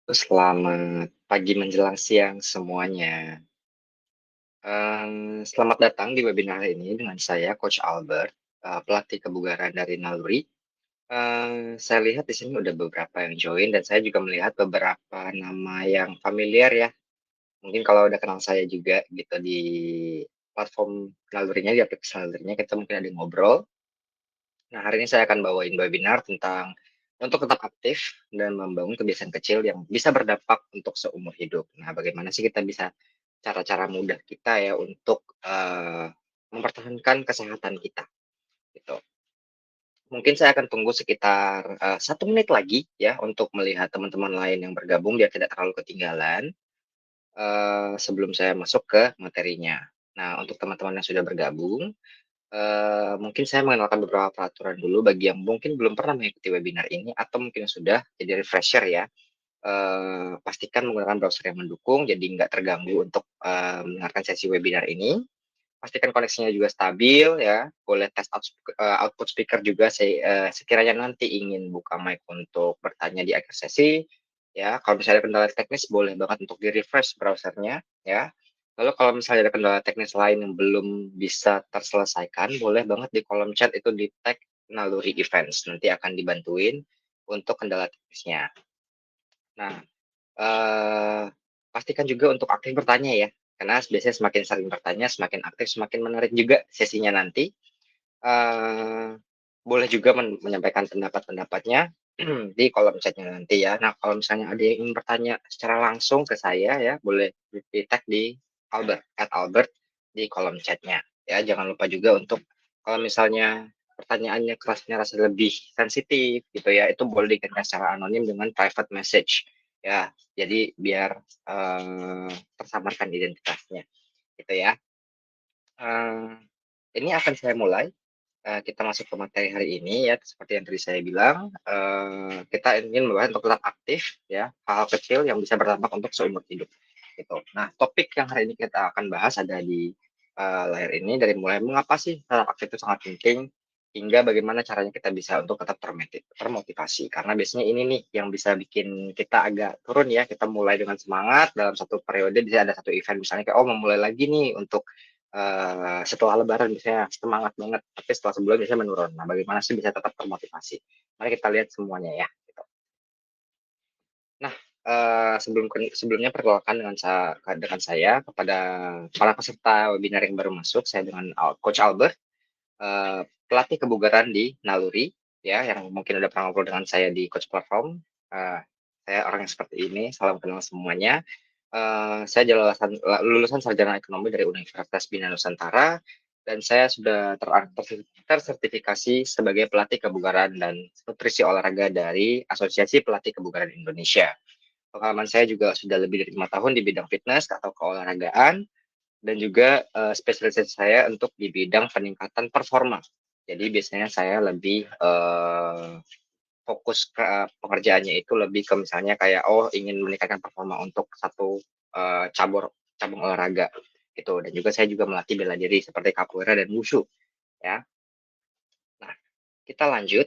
Selamat pagi menjelang siang semuanya. Selamat datang di webinar ini dengan saya Coach Albert, pelatih kebugaran dari Naluri. Saya lihat di sini udah beberapa yang join dan saya juga melihat beberapa nama yang familiar ya. Mungkin kalau udah kenal saya juga gitu di platform Nalurinya, di aplikasi Nalurinya kita mungkin ada ngobrol. Nah, hari ini saya akan bawain webinar tentang untuk tetap aktif dan membangun kebiasaan kecil yang bisa berdampak untuk seumur hidup. Nah, bagaimana sih kita bisa cara-cara mudah kita ya untuk mempertahankan kesehatan kita gitu. Mungkin saya akan tunggu sekitar 1 menit lagi ya untuk melihat teman-teman lain yang bergabung biar tidak terlalu ketinggalan sebelum saya masuk ke materinya. Nah, untuk teman-teman yang sudah bergabung, mungkin saya mengenalkan beberapa peraturan dulu bagi yang mungkin belum pernah mengikuti webinar ini atau mungkin yang sudah, jadi refresher ya. Pastikan menggunakan browser yang mendukung, jadi nggak terganggu untuk, mendengarkan sesi webinar ini. Pastikan koneksinya juga stabil ya, boleh tes output speaker juga sekiranya nanti ingin buka mic untuk bertanya di akhir sesi, ya. Kalau misalnya ada kendala teknis boleh banget untuk di-refresh browsernya ya. Lalu kalau misalnya ada kendala teknis lain yang belum bisa terselesaikan, boleh banget di kolom chat itu di-tag Naluri Events, nanti akan dibantuin untuk kendala teknisnya. Nah, Eee, pastikan juga untuk aktif bertanya ya, karena biasanya semakin sering bertanya, semakin aktif, semakin menarik juga sesinya nanti. Boleh juga menyampaikan pendapat-pendapatnya di kolom chat-nya nanti ya. Nah, kalau misalnya ada yang ingin bertanya secara langsung ke saya ya, boleh di-tag di Albert di kolom chat-nya ya. Jangan lupa juga untuk kalau misalnya pertanyaannya kelasnya rasa lebih sensitif gitu ya, itu boleh dikirimkan secara anonim dengan private message ya. Jadi biar, tersamarkan identitasnya gitu ya. Eee, ini akan saya mulai. Kita masuk ke materi hari ini ya, seperti yang tadi saya bilang, kita ingin membahas untuk tetap aktif ya, hal-hal kecil yang bisa berdampak untuk seumur hidup, gitu. Nah, topik yang hari ini kita akan bahas ada di, layar ini dari mulai mengapa sih tetap aktif itu sangat penting, hingga bagaimana caranya kita bisa untuk tetap termotivasi. Karena biasanya ini nih yang bisa bikin kita agak turun ya, kita mulai dengan semangat dalam satu periode bisa ada satu event misalnya kayak, oh mau mulai lagi nih untuk setelah lebaran misalnya semangat banget, tapi setelah sebulan biasanya menurun. Nah, bagaimana sih bisa tetap termotivasi? Mari kita lihat semuanya ya, gitu. Nah, sebelumnya perkenalkan dengan saya kepada para peserta webinar yang baru masuk, saya dengan Coach Albert, pelatih kebugaran di Naluri, ya, yang mungkin udah pernah ngobrol dengan saya di Coach Platform. Eee, saya orang yang seperti ini, salam kenal semuanya. Saya lulusan sarjana ekonomi dari Universitas Bina Nusantara dan saya sudah tersertifikasi sebagai pelatih kebugaran dan nutrisi olahraga dari Asosiasi Pelatih Kebugaran Indonesia. Pengalaman saya juga sudah lebih dari 5 tahun di bidang fitness atau keolahragaan dan juga, spesialisasi saya untuk di bidang peningkatan performa. Jadi biasanya saya lebih, fokus ke pekerjaannya itu lebih ke misalnya kayak, oh ingin meningkatkan performa untuk satu, cabang olahraga gitu dan juga saya juga melatih bela diri seperti capoeira dan wushu ya. Nah, kita lanjut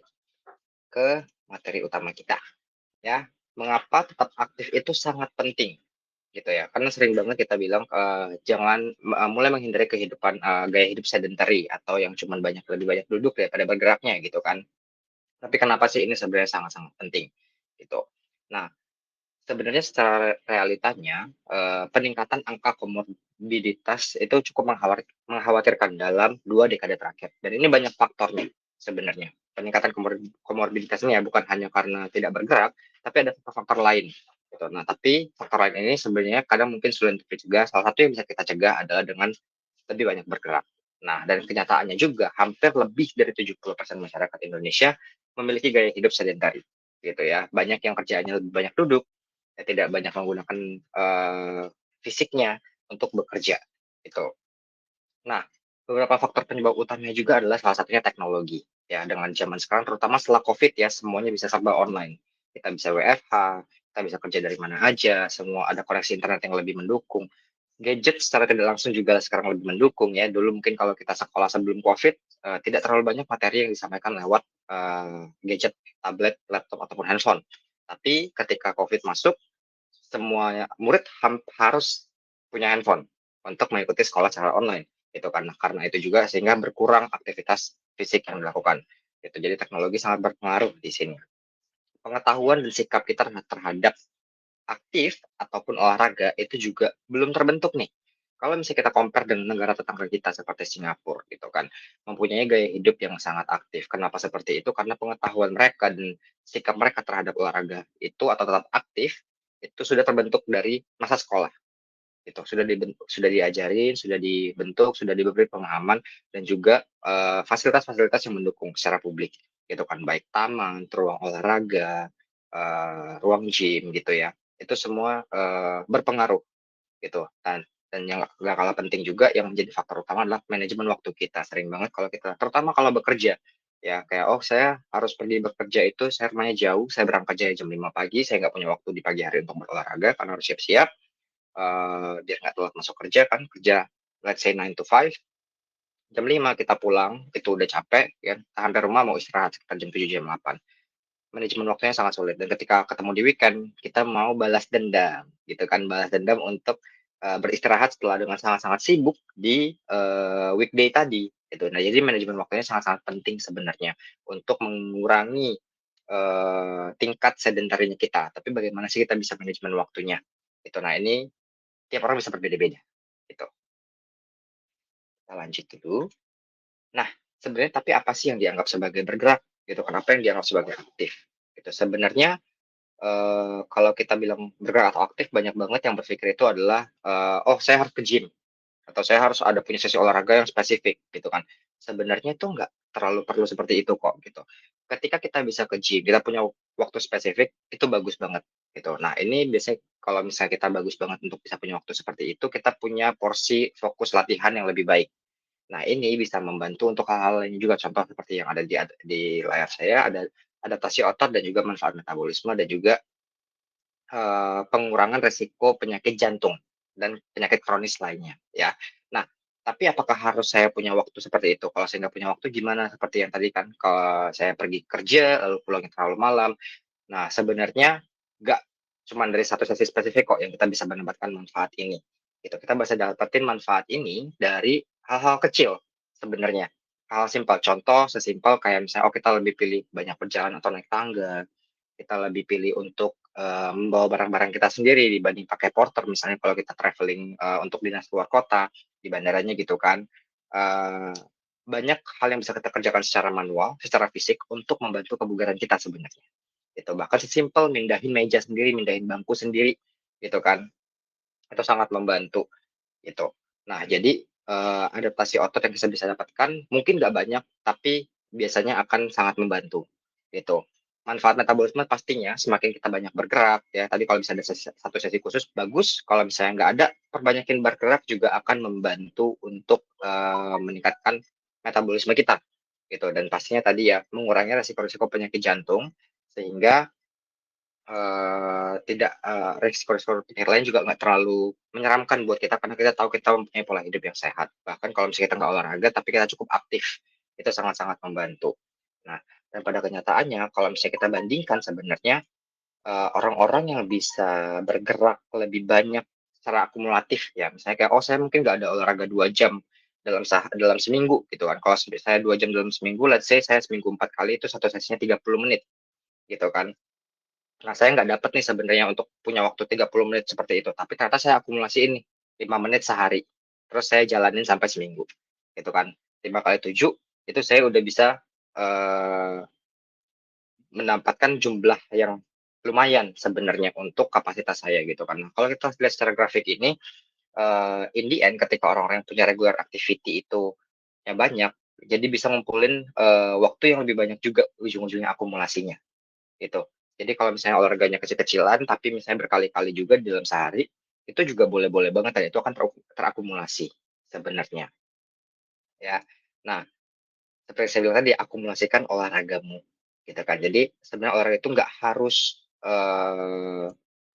ke materi utama kita ya. Mengapa tetap aktif itu sangat penting gitu ya, karena sering banget kita bilang, jangan mulai menghindari kehidupan, gaya hidup sedentary atau yang cuman lebih banyak duduk daripada bergeraknya gitu kan. Tapi kenapa sih ini sebenarnya sangat-sangat penting gitu. Nah, sebenarnya secara realitanya, peningkatan angka komorbiditas itu cukup mengkhawatirkan dalam 2 dekade terakhir, dan ini banyak faktornya sebenarnya. Peningkatan komorbiditas ini ya bukan hanya karena tidak bergerak, tapi ada faktor-faktor lain, gitu. Nah, tapi faktor lain ini sebenarnya kadang mungkin sulit untuk dicegah, salah satu yang bisa kita cegah adalah dengan lebih banyak bergerak. Nah, dan kenyataannya juga hampir lebih dari 70% masyarakat Indonesia memiliki gaya hidup sedentary, gitu ya. Banyak yang kerjaannya lebih banyak duduk, ya tidak banyak menggunakan, fisiknya untuk bekerja, gitu. Nah, beberapa faktor penyebab utamanya juga adalah salah satunya teknologi, ya dengan zaman sekarang terutama setelah Covid ya semuanya bisa serba online. Kita bisa WFH, kita bisa kerja dari mana aja, semua ada koneksi internet yang lebih mendukung. Gadget secara tidak langsung juga sekarang lebih mendukung ya. Dulu mungkin kalau kita sekolah sebelum Covid, tidak terlalu banyak materi yang disampaikan lewat, gadget, tablet, laptop, ataupun handphone. Tapi ketika Covid masuk, semuanya murid harus punya handphone untuk mengikuti sekolah secara online, gitu kan. Nah, karena itu juga sehingga berkurang aktivitas fisik yang dilakukan, gitu. Jadi teknologi sangat berpengaruh di sini. Pengetahuan dan sikap kita terhadap aktif ataupun olahraga itu juga belum terbentuk nih. Kalau misalnya kita compare dengan negara tetangga kita seperti Singapura gitu kan, mempunyai gaya hidup yang sangat aktif. Kenapa seperti itu? Karena pengetahuan mereka dan sikap mereka terhadap olahraga itu atau tetap aktif, itu sudah terbentuk dari masa sekolah gitu. Sudah diajarin, sudah dibentuk, sudah diberi pemahaman dan juga, fasilitas-fasilitas yang mendukung secara publik gitu kan, baik taman, ruang olahraga, ruang gym gitu ya. Itu semua, berpengaruh gitu dan yang nggak kalah penting juga yang menjadi faktor utama adalah manajemen waktu kita. Sering banget kalau kita terutama kalau bekerja, ya kayak, "Oh saya harus pergi bekerja itu saya rumahnya jauh, saya berangkat jam 5 pagi, saya nggak punya waktu di pagi hari untuk berolahraga karena harus siap-siap." Biar nggak telat masuk kerja kan, kerja let's say 9 to 5, jam 5 kita pulang, itu udah capek ya, sampai rumah mau istirahat sekitar jam 7, jam 8. Manajemen waktunya sangat sulit dan ketika ketemu di weekend, kita mau balas dendam, gitu kan, balas dendam untuk, beristirahat setelah dengan sangat-sangat sibuk di, weekday tadi, gitu. Nah, jadi manajemen waktunya sangat-sangat penting sebenarnya untuk mengurangi, tingkat sedentarinya kita, tapi bagaimana sih kita bisa manajemen waktunya, gitu. Nah, ini tiap orang bisa berbeda-beda, gitu. Kita lanjut dulu. Nah, sebenarnya tapi apa sih yang dianggap sebagai bergerak, gitu, kenapa yang dianggap sebagai aktif, gitu. Sebenarnya, kalau kita bilang bergerak atau aktif, banyak banget yang berpikir itu adalah, "Oh, saya harus ke gym," atau "Saya harus ada punya sesi olahraga yang spesifik," gitu kan. Sebenarnya itu nggak terlalu perlu seperti itu kok, gitu. Ketika kita bisa ke gym, kita punya waktu spesifik, itu bagus banget, gitu. Nah, ini biasanya kalau misalnya kita bagus banget untuk bisa punya waktu seperti itu, kita punya porsi fokus latihan yang lebih baik. Nah, ini bisa membantu untuk hal-hal lain juga, contoh seperti yang ada di layar saya, ada adaptasi otot dan juga manfaat metabolisme dan juga, pengurangan resiko penyakit jantung dan penyakit kronis lainnya, ya. Nah, tapi apakah harus saya punya waktu seperti itu? Kalau saya nggak punya waktu gimana? Seperti yang tadi kan, kalau saya pergi kerja, lalu pulangnya terlalu malam. Nah, sebenarnya nggak cuman dari satu sisi spesifik kok yang kita bisa mendapatkan manfaat ini, gitu. Kita bisa dapetin manfaat ini dari hal-hal kecil sebenarnya, hal simpel. Contoh sesimpel kayak misalnya, oh kita lebih pilih banyak berjalan atau naik tangga, kita lebih pilih untuk, membawa barang-barang kita sendiri dibanding pakai porter misalnya kalau kita traveling, untuk dinas luar kota, di bandaranya gitu kan. Eee, Banyak hal yang bisa kita kerjakan secara manual, secara fisik untuk membantu kebugaran kita sebenarnya gitu. Bahkan sesimpel mindahin meja sendiri, mindahin bangku sendiri, gitu kan, itu sangat membantu, gitu. Nah, jadi, adaptasi otot yang kita bisa dapatkan mungkin nggak banyak, tapi biasanya akan sangat membantu, gitu. Manfaat metabolisme pastinya semakin kita banyak bergerak ya, tadi kalau misalnya ada satu sesi khusus bagus, kalau misalnya nggak ada, perbanyakin bergerak juga akan membantu untuk, meningkatkan metabolisme kita, gitu. Dan pastinya tadi ya, mengurangi resiko-resiko penyakit jantung, sehingga tidak resiko-resiko penyakit lain juga nggak terlalu menyeramkan buat kita karena kita tahu kita mempunyai pola hidup yang sehat. Bahkan kalau misalnya kita nggak olahraga tapi kita cukup aktif, itu sangat-sangat membantu. Nah, dan pada kenyataannya kalau misalnya kita bandingkan sebenarnya, orang-orang yang bisa bergerak lebih banyak secara akumulatif ya, misalnya kayak, "Oh saya mungkin nggak ada olahraga 2 jam dalam seminggu," gitu kan. Kalau saya 2 jam dalam seminggu, let's say saya seminggu 4 kali itu satu sesinya 30 menit, gitu kan. Nah, saya nggak dapet nih sebenarnya untuk punya waktu 30 menit seperti itu, tapi ternyata saya akumulasiin nih, 5 menit sehari, terus saya jalanin sampai seminggu, gitu kan. 5 kali 7, itu saya udah bisa, eee, mendapatkan jumlah yang lumayan sebenarnya untuk kapasitas saya, gitu kan. Nah, kalau kita lihat secara grafik ini, in the end ketika orang-orang yang punya regular activity itu ya banyak, jadi bisa ngumpulin, waktu yang lebih banyak juga ujung-ujungnya akumulasinya. Gitu. Jadi kalau misalnya olahraganya kecil-kecilan, tapi misalnya berkali-kali juga di dalam sehari, itu juga boleh-boleh banget dan itu akan terakumulasi sebenarnya, ya. Nah, seperti saya bilang tadi, akumulasikan olahragamu, gitu kan. Jadi sebenarnya olahraga itu nggak harus,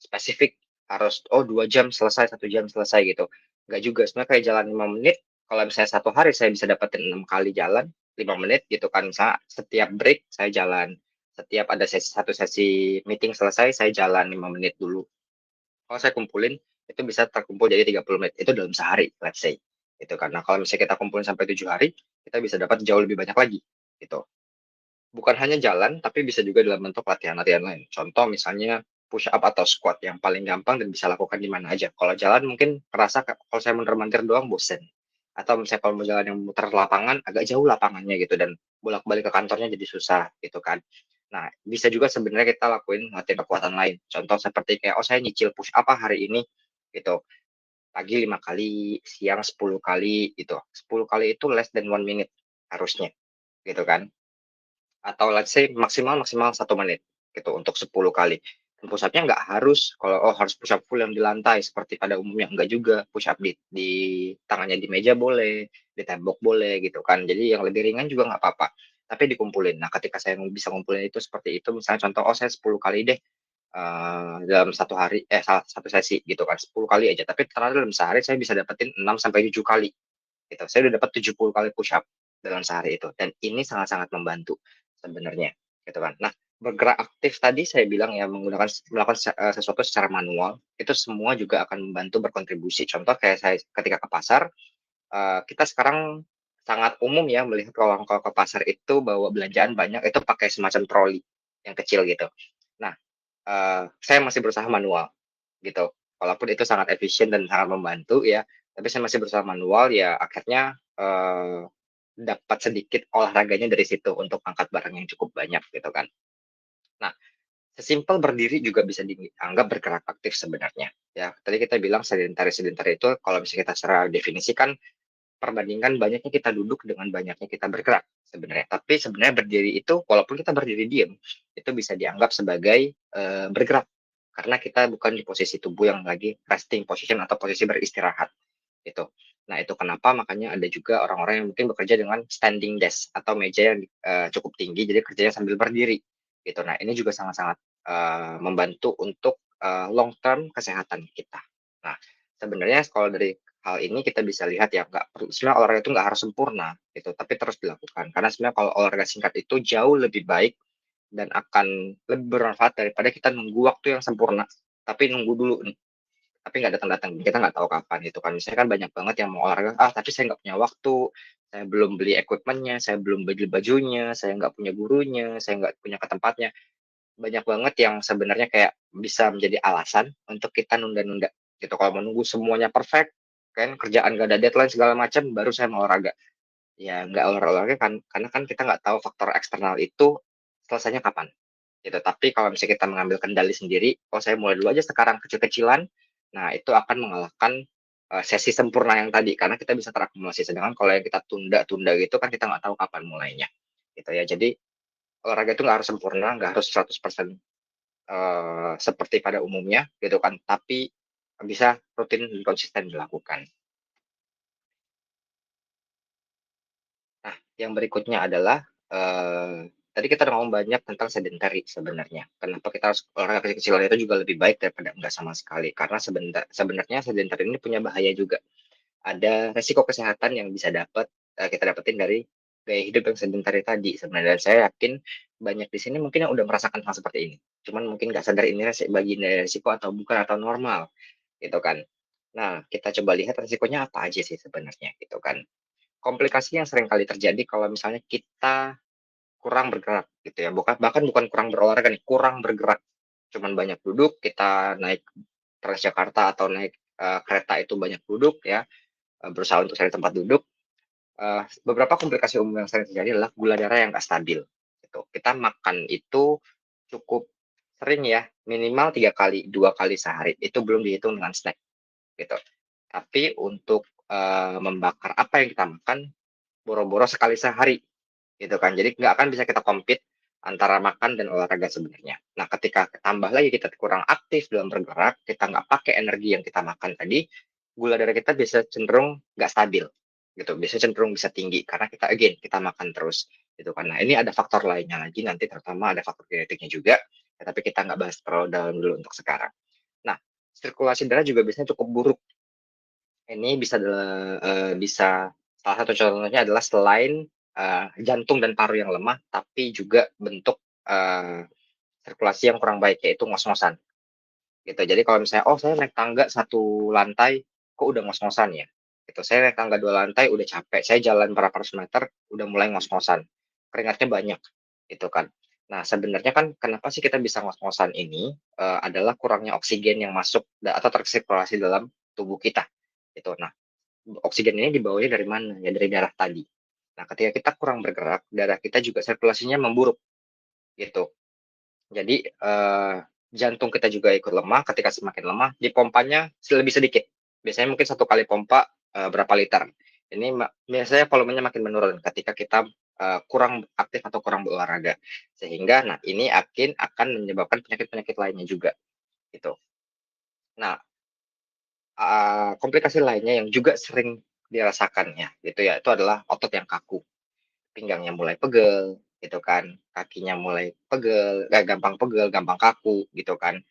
spesifik, harus, oh 2 jam selesai, 1 jam selesai gitu, nggak juga. Sebenarnya kayak jalan 5 menit, kalau misalnya satu hari saya bisa dapetin 6 kali jalan 5 menit gitu kan, misalnya setiap break saya jalan, setiap ada satu sesi meeting selesai, saya jalan 5 menit dulu. Kalau saya kumpulin, itu bisa terkumpul jadi 30 menit, itu dalam sehari, let's say, gitu kan. Nah, kalau misalnya kita kumpulin sampai 7 hari, kita bisa dapat jauh lebih banyak lagi, gitu. Bukan hanya jalan, tapi bisa juga dalam bentuk latihan-latihan lain. Contoh misalnya push up atau squat yang paling gampang dan bisa lakukan di mana aja. Kalau jalan mungkin kerasa kalau saya mundur-mandir doang bosen. Atau misalnya kalau mau jalan yang muter lapangan, agak jauh lapangannya gitu dan bolak-balik ke kantornya jadi susah gitu kan. Nah, bisa juga sebenarnya kita lakuin latihan kekuatan lain. Contoh seperti kayak, oh saya nyicil push up hari ini gitu. Pagi 5 kali, siang 10 kali gitu. 10 kali itu less than 1 minute harusnya gitu kan. Atau let's say maksimal maksimal 1 menit gitu untuk 10 kali. Dan push up-nya nggak harus kalau, oh harus push up full yang di lantai seperti pada umumnya, enggak juga. Push up di tangannya di meja boleh, di tembok boleh gitu kan. Jadi yang lebih ringan juga nggak apa-apa, tapi dikumpulin. Nah, ketika saya bisa ngumpulin itu seperti itu, misalnya contoh, oh saya 10 kali deh, dalam satu hari satu sesi gitu kan, 10 kali aja, tapi ternyata dalam sehari saya bisa dapetin 6 sampai 7 kali. Gitu. Saya udah dapat 70 kali push up dalam sehari itu dan ini sangat-sangat membantu sebenarnya, gitu kan. Nah, bergerak aktif tadi saya bilang ya melakukan sesuatu secara manual, itu semua juga akan membantu berkontribusi. Contoh kayak saya ketika ke pasar, kita sekarang sangat umum ya melihat kalau ke pasar itu bawa belanjaan banyak itu pakai semacam troli yang kecil gitu. Nah, saya masih berusaha manual gitu. Walaupun itu sangat efisien dan sangat membantu ya, tapi saya masih berusaha manual ya akhirnya, dapat sedikit olahraganya dari situ untuk angkat barang yang cukup banyak gitu kan. Nah, sesimpel berdiri juga bisa dianggap bergerak aktif sebenarnya ya. Tadi kita bilang sedentary itu kalau misalnya kita secara definisi kan perbandingan banyaknya kita duduk dengan banyaknya kita bergerak sebenarnya. Tapi sebenarnya berdiri itu walaupun kita berdiri diam, itu bisa dianggap sebagai, bergerak. Karena kita bukan di posisi tubuh yang lagi resting position atau posisi beristirahat, gitu. Nah, itu kenapa makanya ada juga orang-orang yang mungkin bekerja dengan standing desk atau meja yang, cukup tinggi, jadi kerjanya sambil berdiri, gitu. Nah, ini juga sangat-sangat, membantu untuk, long term kesehatan kita. Nah, sebenarnya kalau dari hal ini kita bisa lihat ya, nggak perlu sebenarnya olahraga itu nggak harus sempurna gitu, tapi terus dilakukan. Karena sebenarnya kalau olahraga singkat itu jauh lebih baik dan akan lebih bermanfaat daripada kita nunggu waktu yang sempurna, tapi nunggu dulu nih, tapi nggak datang-datang, kita nggak tahu kapan gitu kan. Misalnya kan banyak banget yang mau olahraga, "Ah, tapi saya nggak punya waktu, saya belum beli equipment-nya, saya belum beli bajunya, saya nggak punya gurunya, saya nggak punya ke tempatnya." Banyak banget yang sebenarnya kayak bisa menjadi alasan untuk kita nunda-nunda gitu. Kalau menunggu semuanya perfect, kan kerjaan gak ada deadline segala macam, baru saya mau olahraga. Ya nggak olahraga kan karena kan kita nggak tahu faktor eksternal itu selesainya kapan, gitu. Tapi kalau misalnya kita mengambil kendali sendiri, "Oh saya mulai dulu aja sekarang kecil-kecilan." Nah itu akan mengalahkan, sesi sempurna yang tadi, karena kita bisa terakumulasi. Sedangkan kalau yang kita tunda-tunda gitu kan kita nggak tahu kapan mulainya, gitu ya. Jadi olahraga itu nggak harus sempurna, nggak harus 100% seperti pada umumnya gitu kan, tapi bisa rutin dan konsisten dilakukan. Nah, yang berikutnya adalah, tadi kita udah ngomong banyak tentang sedentary sebenarnya. Kenapa kita harus olahraga kecil-kecilan itu juga lebih baik daripada enggak sama sekali, karena sebenarnya sedentary ini punya bahaya juga. Ada resiko kesehatan yang bisa kita dapetin dari gaya hidup yang sedentary tadi sebenarnya dan saya yakin banyak di sini mungkin yang udah merasakan hal seperti ini. Cuman mungkin nggak sadar ini bagian dari resiko atau bukan atau normal, gitu kan. Nah, kita coba lihat resikonya apa aja sih sebenarnya, gitu kan. Komplikasi yang sering kali terjadi kalau misalnya kita kurang bergerak gitu ya, bahkan bukan kurang berolahraga nih, kurang bergerak. Cuman banyak duduk, kita naik Transjakarta atau naik, kereta itu banyak duduk ya, berusaha untuk cari tempat duduk, beberapa komplikasi umum yang sering terjadi adalah gula darah yang nggak stabil, gitu. Kita makan itu cukup sering ya, minimal 3 kali, 2 kali sehari, itu belum dihitung dengan snack, gitu. Tapi untuk, membakar apa yang kita makan, boro-boro sekali sehari, gitu kan. Jadi nggak akan bisa kita compete antara makan dan olahraga sebenarnya. Nah, ketika tambah lagi kita kurang aktif dalam bergerak, kita nggak pakai energi yang kita makan tadi, gula darah kita bisa cenderung nggak stabil, gitu. Bisa cenderung bisa tinggi karena kita again, kita makan terus, gitu kan. Nah, ini ada faktor lainnya lagi nanti terutama ada faktor genetiknya juga, ya tapi kita nggak bahas terlalu dalam dulu untuk sekarang. Nah, sirkulasi darah juga biasanya cukup buruk. Ini bisa salah satu contohnya adalah selain, jantung dan paru yang lemah, tapi juga bentuk, sirkulasi yang kurang baik, yaitu ngos-ngosan. gitu. Jadi kalau misalnya, "Oh saya naik tangga 1 lantai, kok udah ngos-ngosan ya?" Gitu. "Saya naik tangga 2 lantai udah capek, saya jalan berapa ratus meter udah mulai ngos-ngosan, keringatnya banyak." Gitu kan. Nah sebenarnya kan kenapa sih kita bisa ngos-ngosan ini, adalah kurangnya oksigen yang masuk atau tersirkulasi dalam tubuh kita, gitu. Nah, oksigen ini dibawanya dari mana? Ya dari darah tadi. Nah ketika kita kurang bergerak, darah kita juga sirkulasinya memburuk, gitu. Jadi, jantung kita juga ikut lemah, ketika semakin lemah, dipompanya lebih sedikit. Biasanya mungkin 1 kali pompa, berapa liter. Ini biasanya volumenya makin menurun ketika kita, kurang aktif atau kurang berolahraga. Sehingga, nah ini akan menyebabkan penyakit-penyakit lainnya juga, gitu. Nah, komplikasi lainnya yang juga sering dirasakan ya, gitu ya, itu adalah otot yang kaku. Pinggangnya mulai pegel, gitu kan, kakinya mulai pegel, gampang pegel, gampang kaku, gitu kan.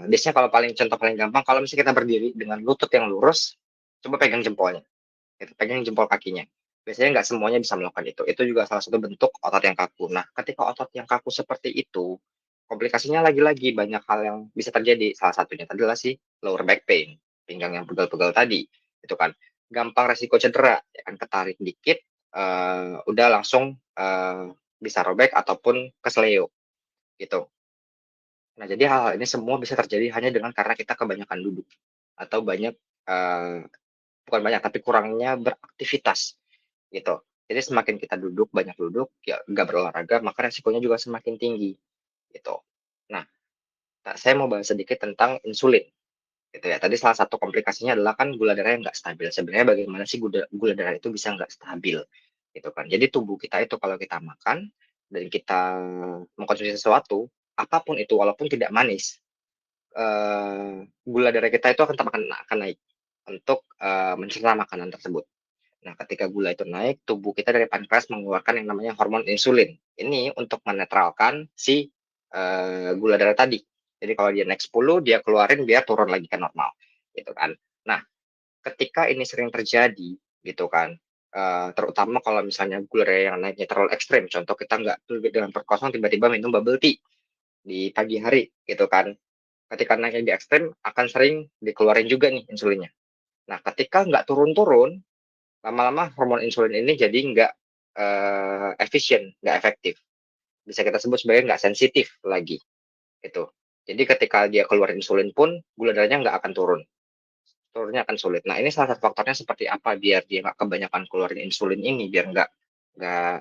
Biasanya kalau contoh paling gampang kalau misalnya kita berdiri dengan lutut yang lurus, coba pegang jempolnya, gitu, pegang jempol kakinya. Biasanya nggak semuanya bisa melakukan itu juga salah satu bentuk otot yang kaku. Nah, ketika otot yang kaku seperti itu, komplikasinya lagi-lagi banyak hal yang bisa terjadi, salah satunya adalah si lower back pain, pinggang yang pegel-pegel tadi, itu kan. Gampang resiko cedera, ya kan, ketarik dikit, udah langsung, bisa robek ataupun keseleo, gitu. Nah, jadi hal-hal ini semua bisa terjadi hanya dengan karena kita kebanyakan duduk atau bukan banyak, tapi kurangnya beraktivitas, gitu. Jadi semakin kita duduk, banyak duduk, ya nggak berolahraga, maka resikonya juga semakin tinggi, gitu. Nah, saya mau bahas sedikit tentang insulin, gitu ya. Tadi salah satu komplikasinya adalah kan gula darah yang nggak stabil. Sebenarnya bagaimana sih gula gula darah itu bisa nggak stabil, gitu kan. Jadi tubuh kita itu kalau kita makan dan kita mengkonsumsi sesuatu, apapun itu walaupun tidak manis, gula darah kita itu akan naik untuk, mencerna makanan tersebut. Nah, ketika gula itu naik, tubuh kita dari pankreas mengeluarkan yang namanya hormon insulin. Ini untuk menetralkan si, gula darah tadi. Jadi kalau dia naik 10, dia keluarin biar turun lagi ke normal, gitu kan. Nah, ketika ini sering terjadi, gitu kan, terutama kalau misalnya gula darah yang naiknya terlalu ekstrim, contoh kita nggak dengan perut kosong tiba-tiba minum bubble tea di pagi hari, gitu kan. Ketika naiknya di ekstrem, akan sering dikeluarin juga nih insulinnya. Nah, ketika nggak turun-turun, lama-lama hormon insulin ini jadi nggak, efisien, nggak efektif. Bisa kita sebut sebagai nggak sensitif lagi, gitu. Jadi ketika dia keluar insulin pun, gula darahnya nggak akan turun, turunnya akan sulit. Nah, ini salah satu faktornya seperti apa biar dia nggak kebanyakan keluarin insulin ini, biar nggak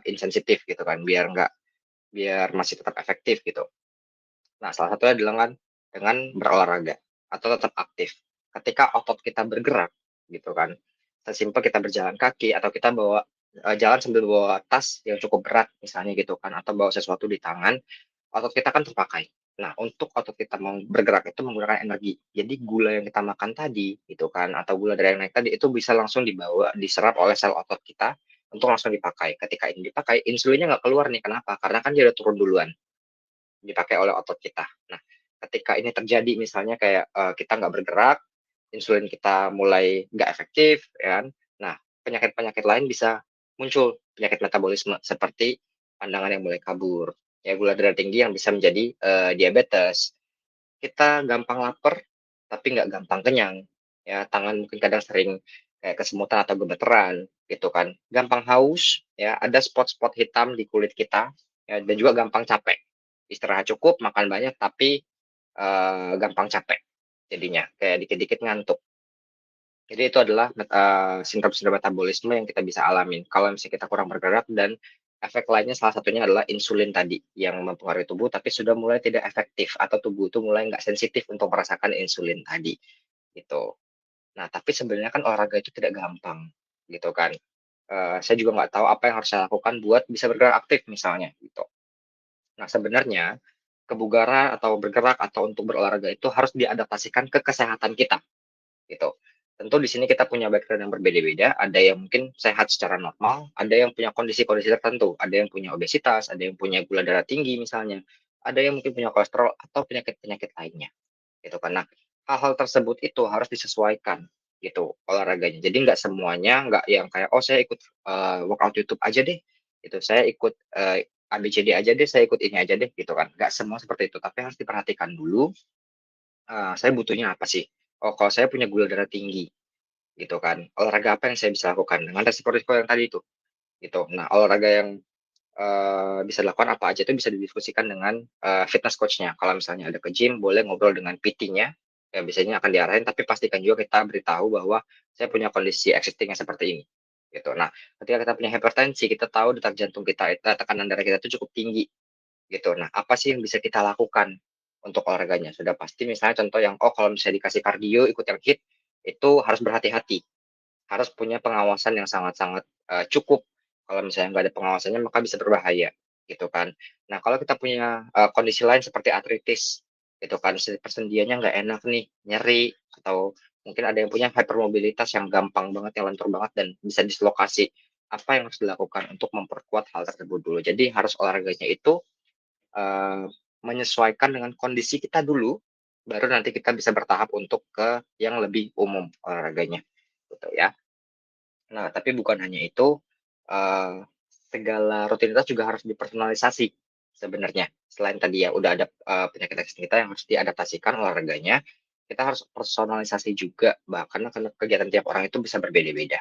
insensitif gitu kan, biar masih tetap efektif gitu. Nah, salah satunya adalah dengan berolahraga atau tetap aktif. Ketika otot kita bergerak, gitu kan, sesimpel kita berjalan kaki atau kita jalan sambil bawa tas yang cukup berat misalnya gitu kan, atau bawa sesuatu di tangan, otot kita kan terpakai. Nah, untuk otot kita mau bergerak itu menggunakan energi. Jadi gula yang kita makan tadi, gitu kan, atau gula darah yang naik tadi itu bisa langsung diserap oleh sel otot kita untuk langsung dipakai. Ketika ini dipakai, insulinnya nggak keluar nih, kenapa? Karena kan dia udah turun duluan. Dipakai oleh otot kita. Nah, ketika ini terjadi misalnya kayak, kita nggak bergerak, insulin kita mulai nggak efektif, ya kan. Nah, penyakit-penyakit lain bisa muncul, penyakit metabolisme seperti pandangan yang mulai kabur, ya gula darah tinggi yang bisa menjadi, diabetes. Kita gampang lapar, tapi nggak gampang kenyang, ya tangan mungkin kadang sering kayak kesemutan atau gemeteran, gitu kan. Gampang haus, ya ada spot-spot hitam di kulit kita, ya dan juga gampang capek. Istirahat cukup, makan banyak, tapi, gampang capek jadinya, kayak dikit-dikit ngantuk. Jadi itu adalah sindrom-sindrom metabolisme yang kita bisa alamin kalau misalnya kita kurang bergerak dan efek lainnya salah satunya adalah insulin tadi yang mempengaruhi tubuh tapi sudah mulai tidak efektif atau tubuh itu mulai nggak sensitif untuk merasakan insulin tadi, gitu. Nah, tapi sebenarnya kan olahraga itu tidak gampang, gitu kan. Saya juga nggak tahu apa yang harus saya lakukan buat bisa bergerak aktif misalnya, gitu. Nah, sebenarnya kebugaran atau bergerak atau untuk berolahraga itu harus diadaptasikan ke kesehatan kita, gitu. Tentu di sini kita punya background yang berbeda-beda, ada yang mungkin sehat secara normal, ada yang punya kondisi-kondisi tertentu, ada yang punya obesitas, ada yang punya gula darah tinggi misalnya, ada yang mungkin punya kolesterol atau penyakit-penyakit lainnya, gitu kan. Nah, hal-hal tersebut itu harus disesuaikan gitu olahraganya. Jadi nggak semuanya nggak yang kayak, "Oh saya ikut, workout YouTube aja deh," gitu, "Saya ikut, ABCD aja deh, saya ikut ini aja deh," gitu kan. Nggak semua seperti itu, tapi harus diperhatikan dulu Saya butuhnya apa sih? Oh, kalau saya punya gula darah tinggi, gitu kan, olahraga apa yang saya bisa lakukan dengan resiko-resiko yang tadi itu, gitu. Nah, olahraga yang bisa dilakukan apa aja itu bisa didiskusikan dengan, fitness coach-nya. Kalau misalnya ada ke gym, boleh ngobrol dengan PT-nya, yang biasanya akan diarahin, tapi pastikan juga kita beritahu bahwa saya punya kondisi existing yang seperti ini, gitu. Nah, ketika kita punya hipertensi, kita tahu detak jantung kita tekanan darah kita itu cukup tinggi, gitu. Nah, apa sih yang bisa kita lakukan untuk olahraganya? Sudah pasti misalnya contoh yang, oh kalau misalnya dikasih kardio, ikut yang HIIT, itu harus berhati-hati. Harus punya pengawasan yang sangat-sangat, cukup. Kalau misalnya nggak ada pengawasannya maka bisa berbahaya, gitu kan. Nah, kalau kita punya, kondisi lain seperti artritis, gitu kan, persendiannya nggak enak nih, nyeri, atau mungkin ada yang punya hypermobilitas yang gampang banget, yang lentur banget dan bisa dislokasi. Apa yang harus dilakukan untuk memperkuat hal tersebut dulu. Jadi harus olahraganya itu, eee, menyesuaikan dengan kondisi kita dulu, baru nanti kita bisa bertahap untuk ke yang lebih umum olahraganya, gitu ya. Nah, tapi bukan hanya itu, eee, segala rutinitas juga harus dipersonalisasi sebenarnya. Selain tadi ya udah ada, penyakit existing kita yang harus diadaptasikan olahraganya, kita harus personalisasi juga, karena kegiatan tiap orang itu bisa berbeda-beda,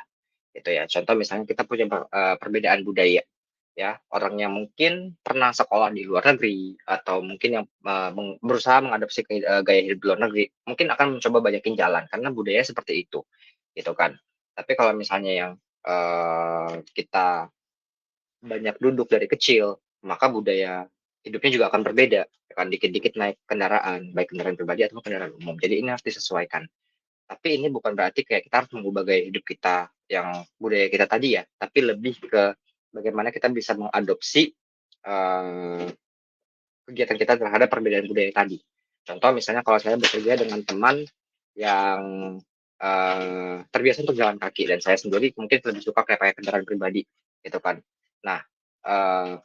gitu ya. Contoh misalnya kita punya perbedaan budaya ya, orangnya mungkin pernah sekolah di luar negeri atau mungkin yang, berusaha mengadopsi gaya hidup di luar negeri, mungkin akan mencoba banyakin jalan karena budaya seperti itu, gitu kan. Tapi kalau misalnya yang, kita banyak duduk dari kecil, maka budaya hidupnya juga akan berbeda, ya kan, dikit-dikit naik kendaraan, baik kendaraan pribadi atau kendaraan umum. Jadi ini harus disesuaikan. Tapi ini bukan berarti kayak kita harus mengubah gaya hidup kita yang budaya kita tadi ya, tapi lebih ke bagaimana kita bisa mengadopsi, eee, kegiatan kita terhadap perbedaan budaya tadi. Contoh misalnya kalau saya bekerja dengan teman yang, terbiasa untuk jalan kaki dan saya sendiri mungkin lebih suka kayak pakai kendaraan pribadi, gitu kan. Nah,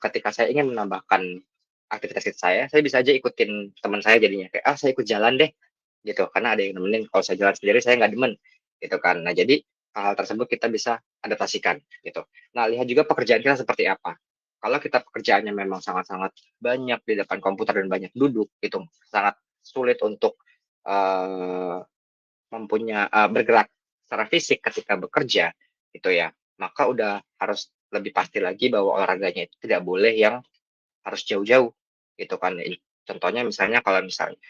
ketika saya ingin menambahkan aktivitas saya bisa aja ikutin teman saya jadinya, kayak, "Ah, saya ikut jalan deh." Gitu, karena ada yang nemenin, kalau saya jalan sendiri saya nggak demen, gitu kan. Nah, jadi hal-hal tersebut kita bisa adaptasikan, gitu. Nah, lihat juga pekerjaan kita seperti apa. Kalau kita pekerjaannya memang sangat-sangat banyak di depan komputer dan banyak duduk, itu sangat sulit untuk, eee, bergerak secara fisik ketika bekerja, gitu ya, maka udah harus lebih pasti lagi bahwa olahraganya itu tidak boleh yang harus jauh-jauh, gitu kan. Contohnya misalnya kalau misalnya,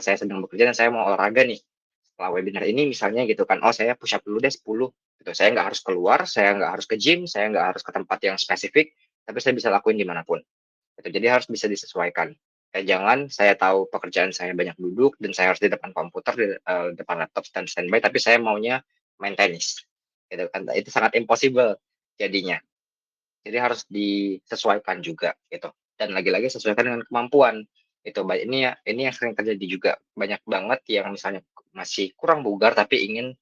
saya sedang bekerja dan saya mau olahraga nih, setelah webinar ini misalnya gitu kan, oh saya push up dulu deh 10 gitu. Saya nggak harus keluar, saya nggak harus ke gym, saya nggak harus ke tempat yang spesifik, tapi saya bisa lakuin di mana pun, gitu. Jadi harus bisa disesuaikan. Jangan saya tahu pekerjaan saya banyak duduk dan saya harus di depan komputer, depan laptop standby, tapi saya maunya main tenis, gitu kan. Nah, itu sangat impossible jadinya. Jadi harus disesuaikan juga gitu, dan lagi-lagi sesuaikan dengan kemampuan, itu. Ini yang sering terjadi juga, banyak banget yang misalnya masih kurang bugar tapi ingin,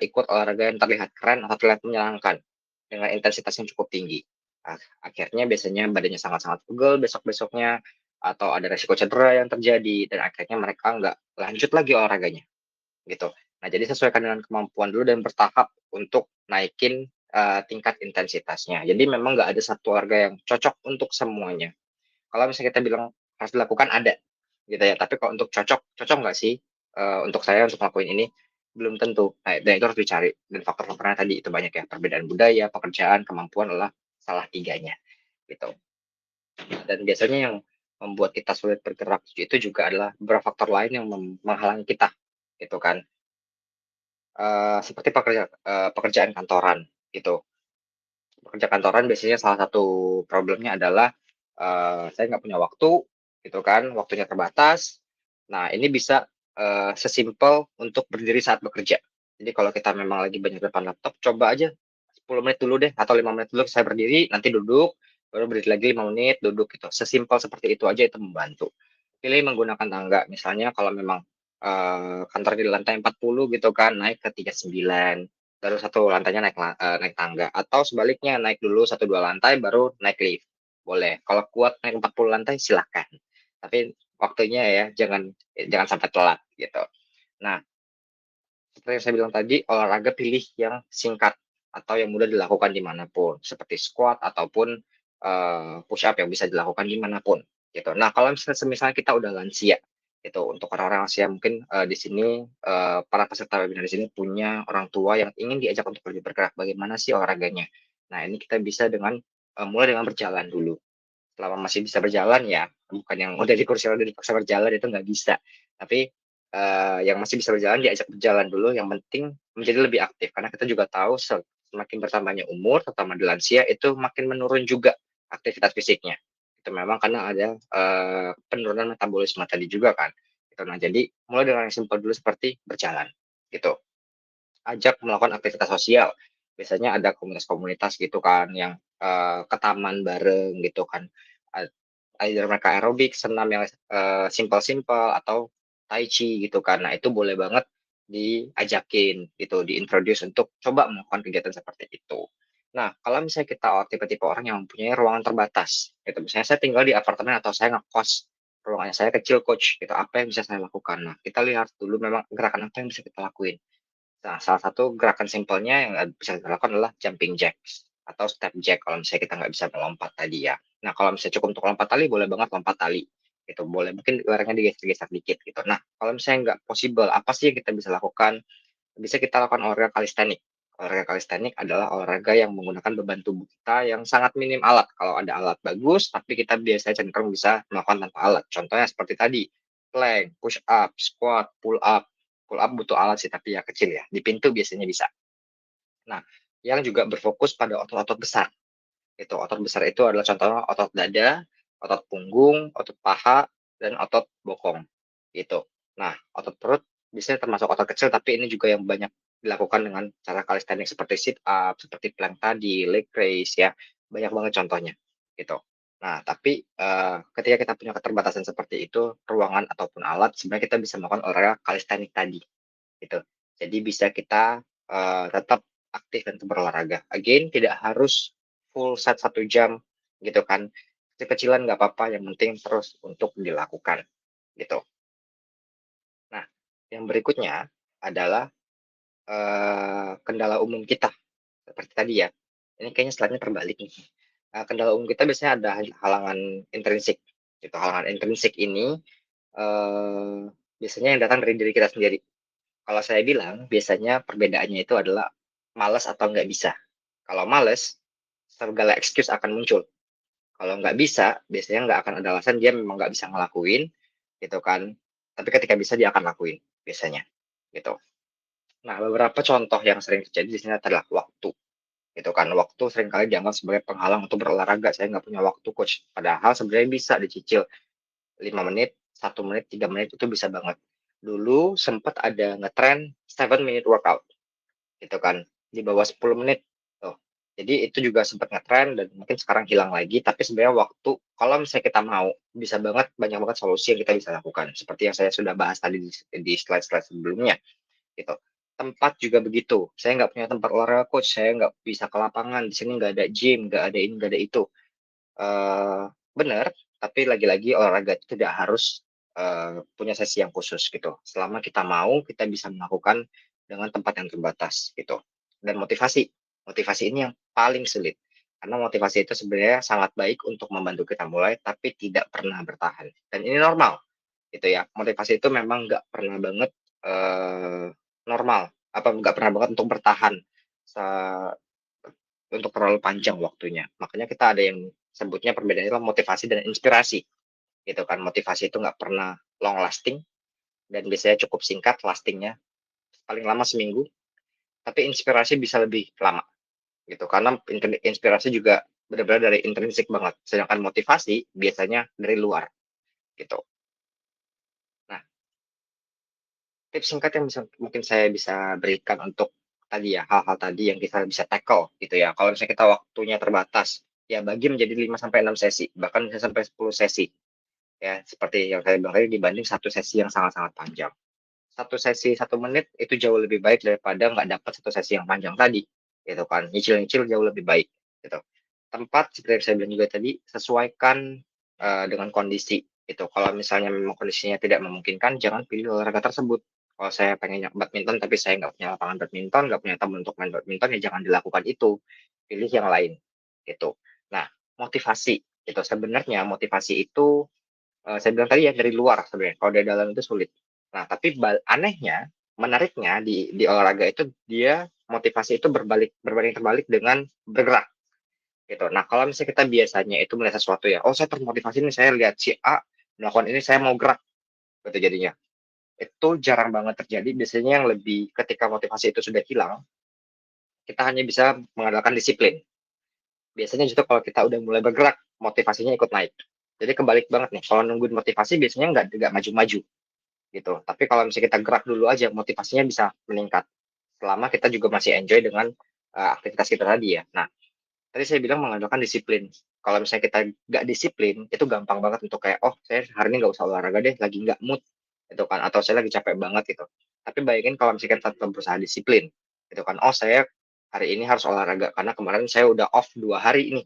ikut olahraga yang terlihat keren atau terlihat menyenangkan, dengan intensitas yang cukup tinggi. Akhirnya biasanya badannya sangat-sangat pegel besok-besoknya, atau ada resiko cedera yang terjadi dan akhirnya mereka nggak lanjut lagi olahraganya. Gitu. Nah, jadi sesuaikan dengan kemampuan dulu dan bertahap untuk naikin, tingkat intensitasnya. Jadi memang nggak ada satu olahraga yang cocok untuk semuanya. Kalau misalnya kita bilang harus dilakukan, ada, gitu ya. Tapi kalau untuk cocok, cocok nggak sih, untuk saya untuk ngelakuin ini? Belum tentu. Nah, dan itu harus dicari, dan faktor-faktornya tadi itu banyak ya, perbedaan budaya, pekerjaan, kemampuan adalah salah tiganya, gitu. Dan biasanya yang membuat kita sulit bergerak itu juga adalah beberapa faktor lain yang menghalangi kita, gitu kan. Seperti pekerjaan kantoran gitu. Pekerja kantoran biasanya salah satu problemnya adalah, saya nggak punya waktu gitu kan, waktunya terbatas. Nah, ini bisa, sesimpel untuk berdiri saat bekerja. Jadi kalau kita memang lagi banyak depan laptop, coba aja 10 menit dulu deh atau 5 menit dulu saya berdiri, nanti duduk, baru berdiri lagi 5 menit, duduk gitu. Sesimpel seperti itu aja itu membantu. Pilih menggunakan tangga, misalnya kalau memang, kantor di lantai 40 gitu kan, naik ke 39, baru satu lantainya naik tangga, atau sebaliknya naik dulu satu 2 lantai baru naik lift, boleh. Kalau kuat naik 40 lantai silakan, tapi waktunya ya jangan sampai telat gitu. Nah, seperti yang saya bilang tadi, olahraga pilih yang singkat atau yang mudah dilakukan dimanapun seperti squat ataupun, push up yang bisa dilakukan dimanapun gitu. Nah, kalau misalnya semisal kita udah lansia, Itu untuk orang-orang Asia mungkin, di sini, para peserta webinar di sini punya orang tua yang ingin diajak untuk lebih bergerak, bagaimana sih olahraganya? Nah, ini kita bisa dengan, mulai dengan berjalan dulu. Selama masih bisa berjalan ya, bukan yang udah di kursi roda dipaksa berjalan itu nggak bisa. Tapi, yang masih bisa berjalan diajak berjalan dulu, yang penting menjadi lebih aktif. Karena kita juga tahu semakin bertambahnya umur, terutama di lansia, itu makin menurun juga aktivitas fisiknya. Itu memang karena ada, penurunan metabolisme tadi juga kan, gitu. Nah, jadi mulai dengan yang simpel dulu seperti berjalan, gitu. Ajak melakukan aktivitas sosial. Biasanya ada komunitas-komunitas gitu kan yang, ke taman bareng gitu kan. Ad Either mereka aerobik, senam yang, simpel-simpel atau tai chi gitu kan. Nah, itu boleh banget diajakin gitu, di-introduce untuk coba melakukan kegiatan seperti itu. Nah, kalau misalnya kita tipe-tipe orang yang mempunyai ruangan terbatas gitu, misalnya saya tinggal di apartemen atau saya ngekos, ruangannya saya kecil Coach, gitu, apa yang bisa saya lakukan? Nah, kita lihat dulu memang gerakan apa yang bisa kita lakuin. Nah, salah satu gerakan simpelnya yang, bisa kita lakukan adalah jumping jacks atau step jack kalau misalnya kita nggak bisa melompat tadi ya. Nah, kalau misalnya cukup untuk lompat tali, boleh banget lompat tali, gitu. Boleh mungkin lehernya digeser-geser dikit gitu. Nah, kalau misalnya nggak possible, apa sih yang kita bisa lakukan? Bisa kita lakukan olahraga kalistenik. Olahraga kalistenik adalah olahraga yang menggunakan beban tubuh kita yang sangat minim alat. Kalau ada alat bagus, tapi kita biasanya cenderung bisa melakukan tanpa alat. Contohnya seperti tadi, plank, push up, squat, pull up. Pull up butuh alat sih, tapi ya kecil ya, di pintu biasanya bisa. Nah, yang juga berfokus pada otot-otot besar, itu. Otot besar itu adalah contohnya otot dada, otot punggung, otot paha, dan otot bokong, gitu. Nah, otot perut biasanya termasuk otot kecil, tapi ini juga yang banyak dilakukan dengan cara calisthenics seperti sit up, seperti plank tadi, leg raise ya, banyak banget contohnya, gitu. Nah, tapi, ketika kita punya keterbatasan seperti itu, ruangan ataupun alat, sebenarnya kita bisa melakukan olahraga calisthenics tadi, gitu. Jadi bisa kita, tetap aktif dan tetap berolahraga. Again, tidak harus full set 1 jam gitu kan, kecil-kecilan nggak apa-apa, yang penting terus untuk dilakukan, gitu. Nah, yang berikutnya adalah, kendala umum kita, seperti tadi ya, ini kayaknya slide-nya terbalik nih. Kendala umum kita biasanya ada halangan intrinsik, gitu. Halangan intrinsik ini, eee, biasanya yang datang dari diri kita sendiri. Kalau saya bilang, biasanya perbedaannya itu adalah malas atau nggak bisa. Kalau males, segala excuse akan muncul. Kalau nggak bisa, biasanya nggak akan ada alasan dia memang nggak bisa ngelakuin, gitu kan. Tapi ketika bisa dia akan lakuin, biasanya, gitu. Nah, beberapa contoh yang sering terjadi di sini adalah waktu, gitu kan. Waktu seringkali dianggap sebagai penghalang untuk berolahraga, "Saya nggak punya waktu, Coach." Padahal sebenarnya bisa dicicil 5 menit, 1 menit, 3 menit itu bisa banget. Dulu sempat ada ngetren 7 minute workout. Gitu kan, di bawah 10 menit tuh. Jadi itu juga sempat ngetren dan mungkin sekarang hilang lagi, tapi sebenarnya waktu kalau misalnya kita mau, bisa banget banyak banget solusi yang kita bisa lakukan, seperti yang saya sudah bahas tadi di slide-slide sebelumnya, gitu. Tempat juga begitu, saya nggak punya tempat olahraga Coach, saya nggak bisa ke lapangan, di sini nggak ada gym, nggak ada ini, nggak ada itu. Eee, Bener, tapi lagi-lagi olahraga itu tidak harus, punya sesi yang khusus gitu. Selama kita mau, kita bisa melakukan dengan tempat yang terbatas gitu. Dan motivasi, motivasi ini yang paling sulit, karena motivasi itu sebenarnya sangat baik untuk membantu kita mulai, tapi tidak pernah bertahan, dan ini normal gitu ya. Motivasi itu memang nggak pernah banget, normal, apa, nggak pernah banget untuk bertahan se untuk terlalu panjang waktunya. Makanya kita ada yang sebutnya perbedaannya adalah motivasi dan inspirasi, gitu kan. Motivasi itu nggak pernah long lasting dan biasanya cukup singkat lastingnya, paling lama seminggu, tapi inspirasi bisa lebih lama, gitu. Karena inspirasi juga benar-benar dari intrinsik banget, sedangkan motivasi biasanya dari luar, gitu. Nah, tips singkat yang mungkin saya bisa berikan untuk tadi ya, hal-hal tadi yang kita bisa tackle gitu ya. Kalau misalnya kita waktunya terbatas, ya bagi menjadi 5 sampai 6 sesi, bahkan bisa sampai 10 sesi. Ya, seperti yang saya bilang tadi dibanding satu sesi yang sangat-sangat panjang. Satu sesi 1 menit itu jauh lebih baik daripada nggak dapat satu sesi yang panjang tadi, gitu kan. Nyicil-nyicil jauh lebih baik, gitu. Tempat seperti yang saya bilang juga tadi, sesuaikan, dengan kondisi, gitu. Kalau misalnya memang kondisinya tidak memungkinkan, jangan pilih olahraga tersebut. Kalau saya pengennya badminton, tapi saya nggak punya lapangan badminton, nggak punya teman untuk main badminton, ya jangan dilakukan itu, pilih yang lain, gitu. Nah, motivasi, itu sebenarnya motivasi itu Saya bilang tadi ya dari luar sebenarnya, kalau dari dalam itu sulit. Nah, tapi anehnya, menariknya di olahraga itu dia motivasi itu berbanding terbalik dengan bergerak, gitu. Nah, kalau misalnya kita biasanya itu melihat sesuatu ya, "Oh, saya termotivasi nih, saya lihat si A melakukan ini, saya mau gerak," gitu jadinya. Itu jarang banget terjadi, biasanya yang lebih ketika motivasi itu sudah hilang, kita hanya bisa mengandalkan disiplin. Biasanya justru kalau kita udah mulai bergerak, motivasinya ikut naik. Jadi kebalik banget nih, kalau nungguin motivasi biasanya nggak maju-maju, gitu. Tapi kalau misalnya kita gerak dulu aja, motivasinya bisa meningkat. Selama kita juga masih enjoy dengan, aktivitas kita tadi ya. Nah, tadi saya bilang mengandalkan disiplin. Kalau misalnya kita nggak disiplin, itu gampang banget untuk kayak, "Oh, saya hari ini nggak usah olahraga deh, lagi nggak mood," gitu kan, atau, "Saya lagi capek banget," gitu. Tapi bayangin kalau misalkan kita tetap berusaha disiplin, gitu kan, "Oh, saya hari ini harus olahraga karena kemarin saya udah off 2 hari ini,"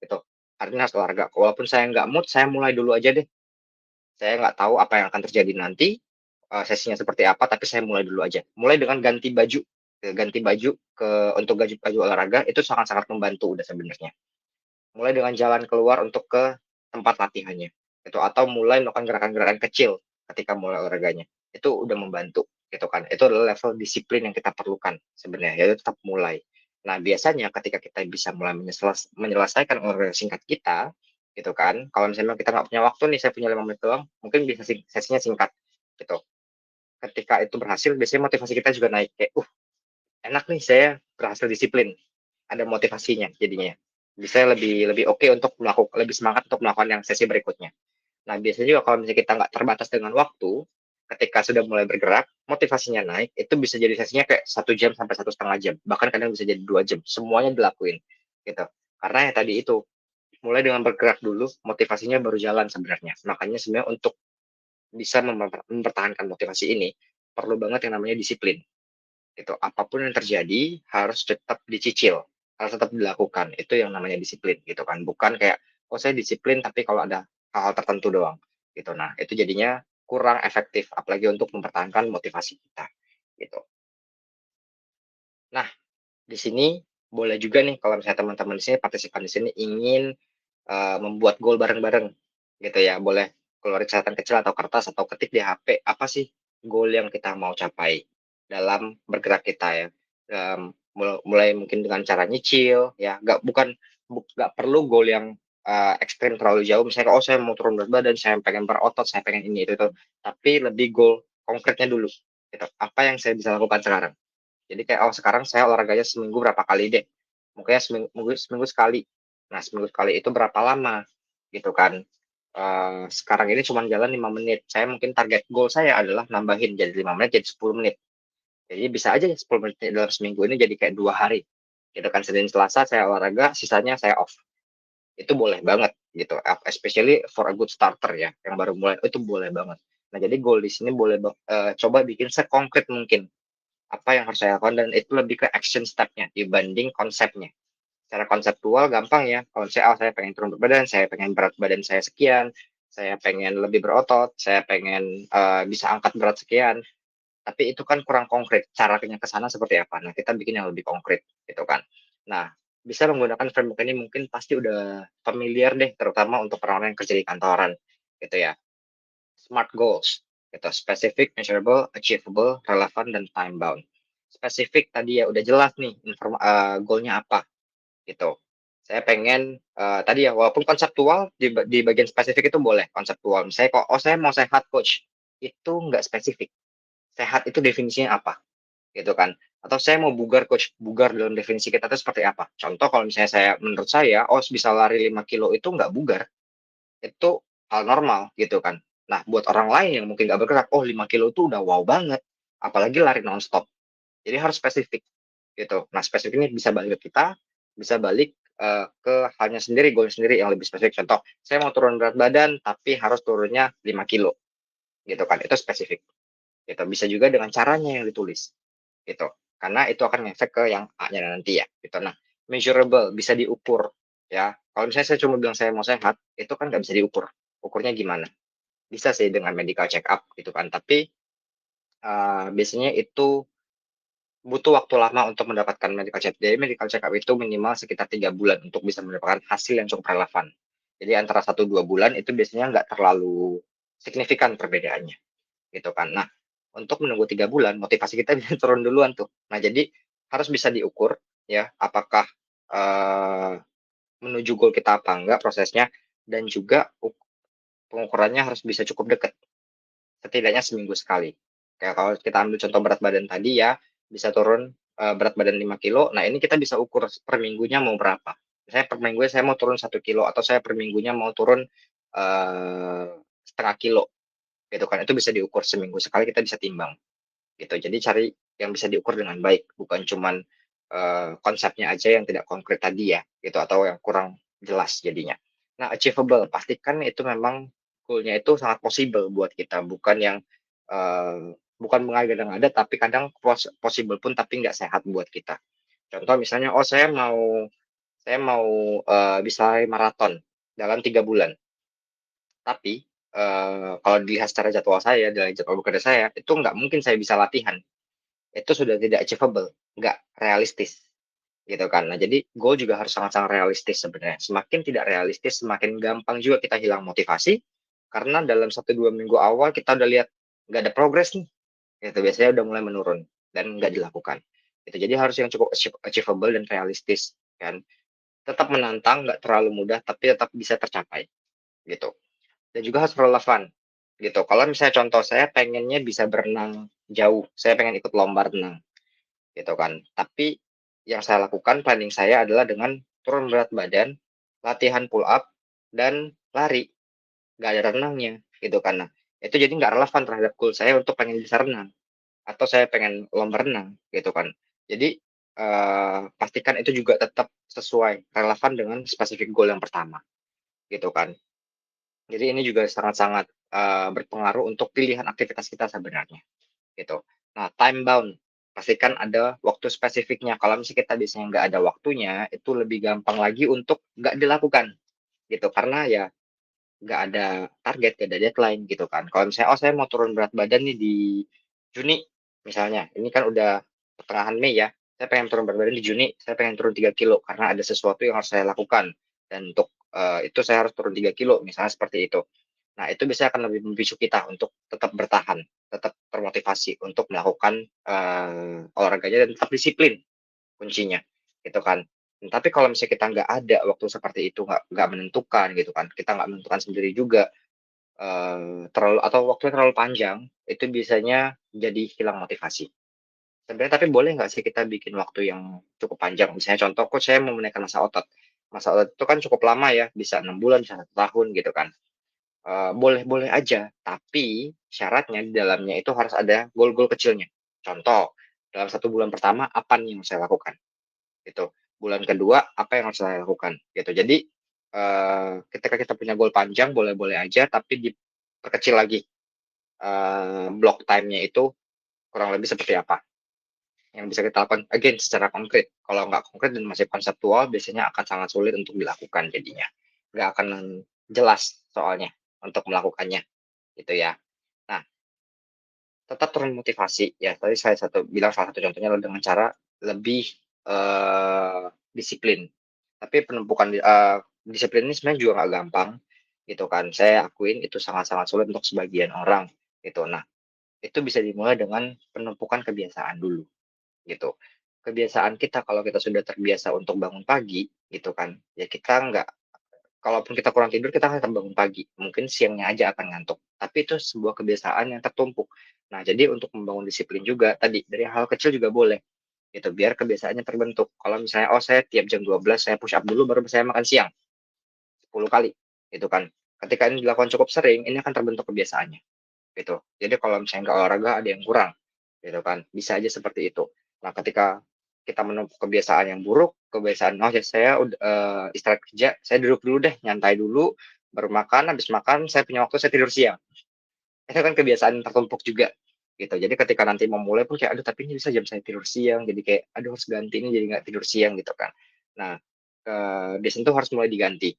gitu. "Hari ini harus olahraga, walaupun saya nggak mood, saya mulai dulu aja deh. Saya nggak tahu apa yang akan terjadi nanti, sesinya seperti apa, tapi saya mulai dulu aja." Mulai dengan ganti baju, ganti baju untuk baju olahraga itu sangat-sangat membantu udah sebenarnya. Mulai dengan jalan keluar untuk ke tempat latihannya, itu atau mulai melakukan gerakan-gerakan kecil ketika mulai olahraganya, itu udah membantu, gitu kan. Itu adalah level disiplin yang kita perlukan sebenarnya, yaitu tetap mulai. Nah, biasanya ketika kita bisa mulai menyelesaikan olahraga singkat kita, gitu kan, kalau misalnya kita nggak punya waktu nih, saya punya 5 menit doang, mungkin bisa sesinya singkat, gitu. Ketika itu berhasil, biasanya motivasi kita juga naik, kayak, enak nih saya berhasil disiplin." Ada motivasinya jadinya. Bisa lebih lebih oke untuk lebih semangat untuk melakukan yang sesi berikutnya. Nah, biasanya juga kalau misalnya kita nggak terbatas dengan waktu, ketika sudah mulai bergerak, motivasinya naik, itu bisa jadi sesinya kayak 1 jam sampai 1,5 jam, bahkan kadang bisa jadi 2 jam, semuanya dilakuin, gitu. Karena yang tadi itu, mulai dengan bergerak dulu, motivasinya baru jalan sebenarnya. Makanya sebenarnya untuk bisa mempertahankan motivasi ini, perlu banget yang namanya disiplin. Itu apapun yang terjadi harus tetap dicicil, harus tetap dilakukan, itu yang namanya disiplin gitu kan, bukan kayak, "Oh saya disiplin tapi kalau ada hal-hal tertentu doang," gitu. Nah itu jadinya kurang efektif, apalagi untuk mempertahankan motivasi kita, gitu. Nah di sini boleh juga nih kalau misalnya teman-teman di sini, partisipan di sini ingin, membuat goal bareng-bareng gitu ya, boleh keluarin catatan kecil atau kertas atau ketik di HP, apa sih goal yang kita mau capai dalam bergerak kita ya, mulai mungkin dengan cara nyicil ya, nggak perlu goal yang, ekstrim terlalu jauh misalnya, "Oh saya mau turun berat badan, saya pengen berotot, saya pengen ini itu," tapi lebih goal konkretnya dulu gitu, apa yang saya bisa lakukan sekarang? Jadi kayak, "Oh sekarang saya olahraganya seminggu berapa kali deh?" Mungkin seminggu seminggu sekali. Nah seminggu sekali itu berapa lama? Gitu kan. Sekarang ini cuma jalan 5 menit, saya mungkin target goal saya adalah nambahin jadi 5 menit jadi 10 menit. Jadi bisa aja 10 menit dalam seminggu ini jadi kayak 2 hari, gitu kan. Senin, Selasa saya olahraga, sisanya saya off. Itu boleh banget gitu, especially for a good starter ya, yang baru mulai, itu boleh banget. Nah jadi goal di sini boleh coba bikin sekonkret mungkin. Apa yang harus saya lakukan dan itu lebih ke action step-nya dibanding konsepnya. Secara konseptual gampang ya, kalau saya, "Oh saya pengen turun berat badan, saya pengen berat badan saya sekian, saya pengen lebih berotot, saya pengen, bisa angkat berat sekian." Tapi itu kan kurang konkret, caranya ke sana seperti apa. Nah kita bikin yang lebih konkret, gitu kan. Nah, bisa menggunakan framework ini mungkin pasti udah familiar deh, terutama untuk orang-orang yang kerja di kantoran, gitu ya. SMART goals, gitu, specific, measurable, achievable, relevant, dan time bound. Spesifik tadi ya udah jelas nih goal-nya apa, gitu. Saya pengen, tadi ya walaupun konseptual di bagian spesifik itu boleh konseptual. Misalnya kok, "Oh saya mau sehat coach," itu nggak spesifik. Sehat itu definisinya apa, gitu kan. Atau saya mau bugar coach, bugar dalam definisi kita itu seperti apa. Contoh kalau misalnya menurut saya, oh bisa lari 5 kilo itu nggak bugar. Itu hal normal gitu kan. Nah, buat orang lain yang mungkin nggak bergerak, oh 5 kilo itu udah wow banget, apalagi lari nonstop. Jadi harus spesifik gitu. Nah, spesifik ini bisa balik ke kita, bisa balik, ke halnya sendiri, goal sendiri yang lebih spesifik. Contoh, saya mau turun berat badan tapi harus turunnya 5 kilo gitu kan, itu spesifik gitu. Bisa juga dengan caranya yang ditulis gitu, karena itu akan ngefek ke yang A-nya nanti ya gitu. Nah, measurable bisa diukur ya. Kalau misalnya saya cuma bilang saya mau sehat, itu kan nggak bisa diukur. Ukurnya gimana? Bisa sih dengan medical check up gitu kan, tapi, biasanya itu butuh waktu lama untuk mendapatkan medical check. Jadi medical check up itu minimal sekitar 3 bulan untuk bisa mendapatkan hasil yang cukup relevan. Jadi antara 1, 2 bulan itu biasanya nggak terlalu signifikan perbedaannya, gitu kan. Nah, untuk menunggu 3 bulan, motivasi kita bisa turun duluan tuh. Nah, jadi harus bisa diukur ya, apakah, eee, menuju goal kita apa enggak prosesnya, dan juga pengukurannya harus bisa cukup dekat, setidaknya seminggu sekali. Kayak kalau kita ambil contoh berat badan tadi ya, bisa turun, berat badan 5 kilo. Nah, ini kita bisa ukur per minggunya mau berapa. Misalnya per minggunya saya mau turun 1 kilo, atau saya per minggunya mau turun, eee, 0,5 kilo gitu kan. Itu bisa diukur seminggu sekali, kita bisa timbang gitu. Jadi cari yang bisa diukur dengan baik, bukan cuman, konsepnya aja yang tidak konkret tadi ya, gitu, atau yang kurang jelas jadinya. Nah, achievable, pastikan itu memang goal-nya itu sangat possible buat kita, bukan yang, bukan mengada-ngada, tapi kadang possible pun tapi nggak sehat buat kita. Contoh misalnya, "Oh, saya mau, bisa lari maraton dalam 3 bulan." Tapi, kalau dilihat secara jadwal saya, dari jadwal bekerja saya, itu nggak mungkin saya bisa latihan. Itu sudah tidak achievable, nggak realistis, gitu kan. Nah, jadi goal juga harus sangat-sangat realistis sebenarnya. Semakin tidak realistis, semakin gampang juga kita hilang motivasi, karena dalam 1, 2 minggu awal kita udah lihat nggak ada progres nih, gitu, biasanya udah mulai menurun dan nggak dilakukan, gitu. Jadi harus yang cukup achievable dan realistis kan. Tetap menantang, nggak terlalu mudah, tapi tetap bisa tercapai, gitu. Dan juga harus relevan, gitu. Kalau misalnya contoh saya pengennya bisa berenang jauh, saya pengen ikut lomba renang. Gitu kan. Tapi yang saya lakukan, planning saya adalah dengan turun berat badan, latihan pull up, dan lari, nggak ada renangnya, gitu kan. Nah, itu jadi nggak relevan terhadap goal saya untuk pengen bisa renang, atau saya pengen lomba renang, gitu kan. Jadi, pastikan itu juga tetap sesuai, relevan dengan spesifik goal yang pertama, gitu kan. Jadi ini juga sangat-sangat, berpengaruh untuk pilihan aktivitas kita sebenarnya. Gitu. Nah, time bound, pastikan ada waktu spesifiknya. Kalau misalnya kita biasanya nggak ada waktunya, itu lebih gampang lagi untuk nggak dilakukan, gitu. Karena ya nggak ada target, nggak ada deadline, gitu kan. Kalau misalnya, "Oh, saya mau turun berat badan nih di Juni," misalnya, ini kan udah pertengahan Mei ya, "Saya pengen turun berat badan di Juni, saya pengen turun 3 kilo karena ada sesuatu yang harus saya lakukan, dan untuk, itu saya harus turun 3 kilo," misalnya seperti itu. Nah, itu biasanya akan lebih memicu kita untuk tetap bertahan, tetap termotivasi untuk melakukan, olahraganya dan tetap disiplin kuncinya, gitu kan. Tapi kalau misalnya kita nggak ada waktu seperti itu, nggak menentukan gitu kan, kita nggak menentukan sendiri juga, terlalu atau waktunya terlalu panjang, itu biasanya jadi hilang motivasi. Sebenarnya tapi boleh nggak sih kita bikin waktu yang cukup panjang? Misalnya contoh, "Coach, saya mau menaikkan massa otot." Massa otot itu kan cukup lama ya, bisa 6 bulan, bisa 1 tahun gitu kan. Boleh-boleh aja, tapi syaratnya di dalamnya itu harus ada goal-goal kecilnya. Contoh, dalam 1 bulan pertama apa nih yang saya lakukan, gitu. Bulan kedua apa yang harus saya lakukan, gitu. Jadi, ketika kita punya goal panjang boleh-boleh aja, tapi diperkecil lagi, block time-nya itu kurang lebih seperti apa yang bisa kita lakukan, again secara konkret. Kalau nggak konkret dan masih konseptual, biasanya akan sangat sulit untuk dilakukan jadinya. Nggak akan jelas soalnya untuk melakukannya, gitu ya. Nah, tetap termotivasi ya, tadi saya bilang salah satu contohnya adalah dengan cara lebih, disiplin. Tapi disiplin ini sebenarnya juga nggak gampang, gitu kan. Saya akuin itu sangat-sangat sulit untuk sebagian orang, gitu. Nah, itu bisa dimulai dengan penumpukan kebiasaan dulu, gitu. Kebiasaan kita kalau kita sudah terbiasa untuk bangun pagi, gitu kan, ya kita nggak kalaupun kita kurang tidur, kita akan bangun pagi, mungkin siangnya aja akan ngantuk, tapi itu sebuah kebiasaan yang tertumpuk. Nah, jadi untuk membangun disiplin juga tadi, dari hal kecil juga boleh, gitu, biar kebiasaannya terbentuk. Kalau misalnya, oh saya tiap jam 12 saya push up dulu, baru saya makan siang, 10 kali, gitu kan. Ketika ini dilakukan cukup sering, ini akan terbentuk kebiasaannya, gitu. Jadi kalau misalnya nggak olahraga, ada yang kurang, gitu kan, bisa aja seperti itu. Nah, ketika kita menumpuk kebiasaan yang buruk, kebiasaan, "Oh ya saya istirahat kerja, saya duduk dulu deh, nyantai dulu, baru makan, habis makan saya punya waktu, saya tidur siang." Itu kan kebiasaan tertumpuk juga, gitu. Jadi ketika nanti mau mulai pun kayak, "Aduh tapi ini bisa jam saya tidur siang," jadi kayak, "Aduh harus ganti ini jadi nggak tidur siang," gitu kan. Nah, biasanya tuh harus mulai diganti.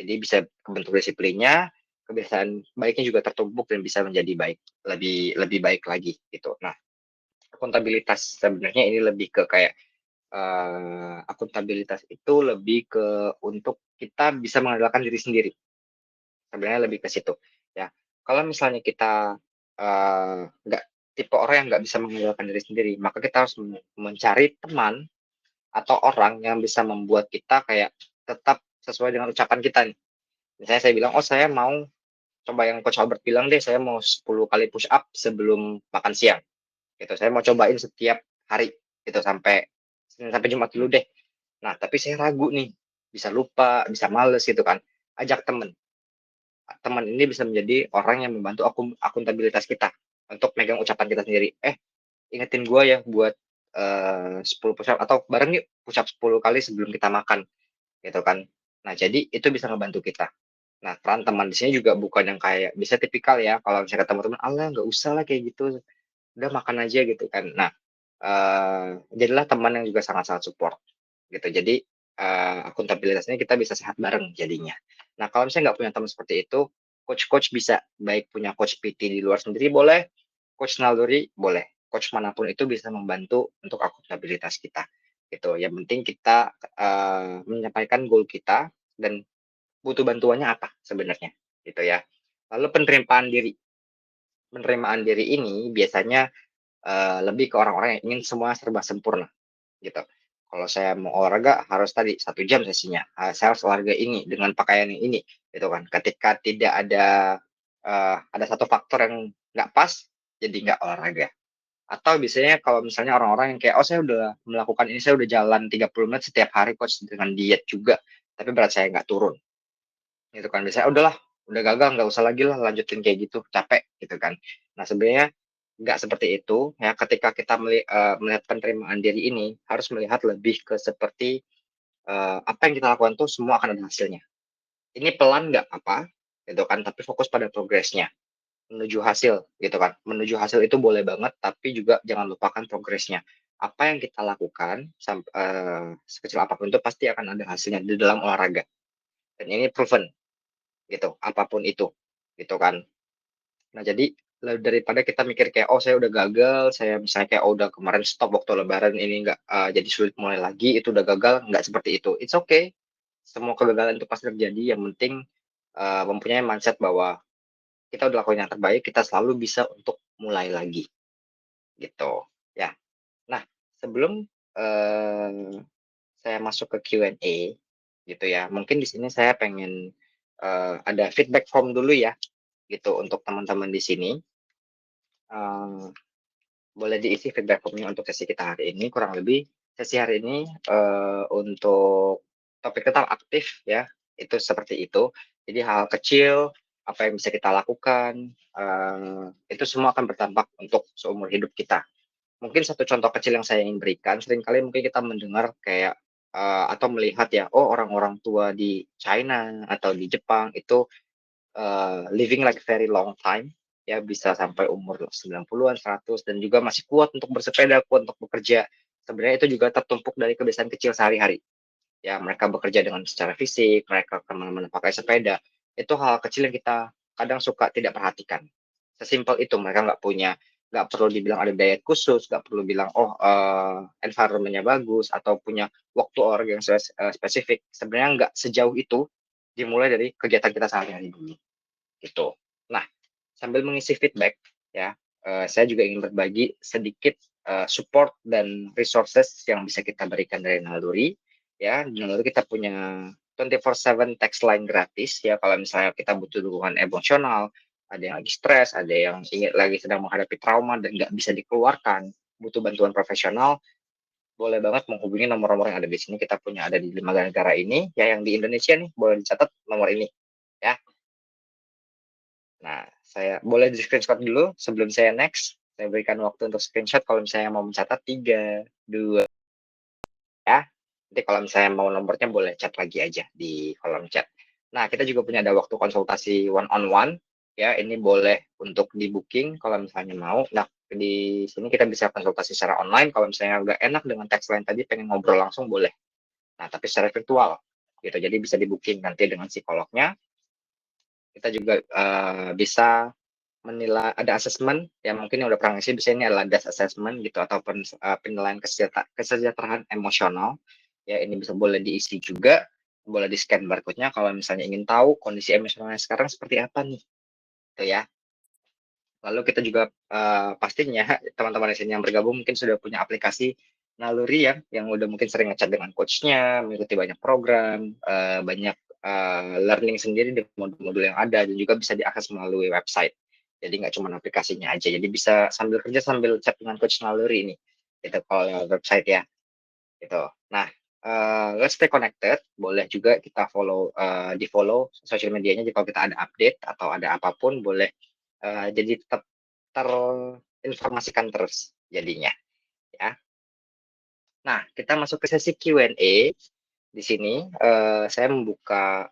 Jadi bisa kebentuk disiplinnya, kebiasaan baiknya juga tertumpuk dan bisa menjadi baik, lebih lebih baik lagi, gitu. Nah, akuntabilitas sebenarnya ini lebih ke kayak, akuntabilitas itu lebih ke untuk kita bisa mengandalkan diri sendiri, sebenarnya lebih ke situ, ya. Kalau misalnya kita, nggak tipe orang yang nggak bisa mengandalkan diri sendiri, maka kita harus mencari teman atau orang yang bisa membuat kita kayak tetap sesuai dengan ucapan kita nih. Misalnya saya bilang, "Oh, saya mau coba yang Coach Albert bilang deh, saya mau 10 kali push up sebelum makan siang." Gitu, saya mau cobain setiap hari gitu sampai Senin sampai Jumat dulu deh. Nah, tapi saya ragu nih, bisa lupa, bisa males gitu kan. Ajak temen. Teman ini bisa menjadi orang yang membantu akuntabilitas kita untuk megang ucapan kita sendiri. Ingetin gua ya buat, 10 push up atau bareng yuk push up 10 kali sebelum kita makan, gitu kan. Nah, jadi itu bisa ngebantu kita. Nah, peran teman di sini juga bukan yang kayak bisa tipikal ya kalau misalnya ketemu teman, "Alah nggak usah lah kayak gitu, udah makan aja," gitu kan. Nah, jadilah teman yang juga sangat-sangat support, gitu. Jadi, akuntabilitasnya kita bisa sehat bareng jadinya. Nah, kalau misalnya nggak punya teman seperti itu, coach-coach bisa, baik punya coach PT di luar sendiri boleh, coach naluri boleh, coach manapun itu bisa membantu untuk akuntabilitas kita, gitu. Yang penting kita, menyampaikan goal kita dan butuh bantuannya apa sebenarnya, gitu ya. Lalu penerimaan diri ini biasanya, lebih ke orang-orang yang ingin semua serba sempurna. Gitu. Kalau saya mau olahraga harus tadi 1 jam sesinya, saya harus olahraga ini dengan pakaian yang ini, gitu kan. Ketika tidak ada satu faktor yang nggak pas, jadi nggak olahraga. Atau biasanya kalau misalnya orang-orang yang kayak, "Oh, saya udah melakukan ini, saya udah jalan 30 menit setiap hari Coach dengan diet juga, tapi berat saya nggak turun." Gitu kan. Biasanya, "Udahlah, udah gagal nggak usah lagi lah lanjutin kayak gitu, capek." Gitu kan. Nah, sebenarnya nggak seperti itu ya, ketika kita melihat penerimaan diri ini, harus melihat lebih ke seperti, apa yang kita lakukan tuh semua akan ada hasilnya. Ini pelan nggak apa, gitu kan, tapi fokus pada progresnya, menuju hasil, gitu kan. Menuju hasil itu boleh banget, tapi juga jangan lupakan progresnya. Apa yang kita lakukan sekecil apapun itu pasti akan ada hasilnya di dalam olahraga, dan ini proven. Gitu, apapun itu, gitu kan. Nah, jadi daripada kita mikir kayak, "Oh, saya udah gagal," saya misalnya kayak, "Oh, udah kemarin stop waktu lebaran ini nggak, jadi sulit mulai lagi, itu udah gagal," nggak seperti itu. It's okay, semua kegagalan itu pasti terjadi, yang penting, mempunyai mindset bahwa kita udah lakuin yang terbaik, kita selalu bisa untuk mulai lagi, gitu, ya. Nah, sebelum, saya masuk ke Q&A, gitu ya, mungkin di sini saya pengen, ada feedback form dulu ya, gitu, untuk teman-teman di sini. Eee, Boleh diisi feedback form-nya untuk sesi kita hari ini, kurang lebih sesi hari ini, untuk topik tentang aktif ya, itu seperti itu. Jadi hal kecil, apa yang bisa kita lakukan, itu semua akan berdampak untuk seumur hidup kita. Mungkin satu contoh kecil yang saya ingin berikan, seringkali mungkin kita mendengar kayak, atau melihat ya, oh orang-orang tua di China atau di Jepang itu living like very long time, ya bisa sampai umur 90-an, 100 dan juga masih kuat untuk bersepeda, kuat untuk bekerja. Sebenarnya itu juga tertumpuk dari kebiasaan kecil sehari-hari. Ya, mereka bekerja dengan secara fisik, mereka ke mana-mana pakai sepeda. Itu hal kecil yang kita kadang suka tidak perhatikan. Sesimpel itu, mereka nggak perlu dibilang ada diet khusus, nggak perlu bilang, oh, environment-nya bagus atau punya waktu olahraga yang spesifik. Sebenarnya nggak sejauh itu, dimulai dari kegiatan kita sehari-hari dulu. Gitu. Nah, sambil mengisi feedback ya, saya juga ingin berbagi sedikit, support dan resources yang bisa kita berikan dari Naluri, ya. Di Naluri kita punya 24/7 text line gratis ya, kalau misalnya kita butuh dukungan emosional, ada yang lagi stres, ada yang lagi sedang menghadapi trauma dan nggak bisa dikeluarkan, butuh bantuan profesional, boleh banget menghubungi nomor-nomor yang ada di sini. Kita punya ada di 5 negara ini, ya yang di Indonesia nih, boleh dicatat nomor ini, ya. Nah, saya boleh di-screenshot dulu sebelum saya next. Saya berikan waktu untuk screenshot kalau misalnya mau mencatat 3, 2, ya. Nanti kalau misalnya mau nomornya boleh chat lagi aja di kolom chat. Nah, kita juga punya ada waktu konsultasi one on one, ya. Ini boleh untuk di-booking kalau misalnya mau. Nah, di sini kita bisa konsultasi secara online, kalau misalnya udah enak dengan teks line tadi pengen ngobrol langsung boleh. Nah, tapi secara virtual gitu. Jadi bisa di-booking nanti dengan psikolognya. Kita juga, bisa menilai ada asesmen yang mungkin yang udah pernah ngisi biasanya ini adalah DAS assessment gitu ataupun, penilaian kesejahteraan emosional, ya ini bisa boleh diisi juga, boleh di-scan barcode-nya kalau misalnya ingin tahu kondisi emosionalnya sekarang seperti apa nih, gitu ya. Lalu kita juga, pastinya teman-teman di sini yang bergabung mungkin sudah punya aplikasi Naluri ya, yang udah mungkin sering nge-chat dengan coach-nya, mengikuti banyak program, banyak, learning sendiri dengan modul-modul yang ada dan juga bisa diakses melalui website. Jadi nggak cuma aplikasinya aja, jadi bisa sambil kerja sambil chat dengan coach Naluri ini, gitu kalau lewat website ya, gitu. Nah, let's stay connected, boleh juga kita follow, di-follow sosial medianya jadi kalau kita ada update atau ada apapun boleh, jadi tetap terinformasikan terus jadinya, ya. Nah, kita masuk ke sesi Q&A. Di sini, saya membuka,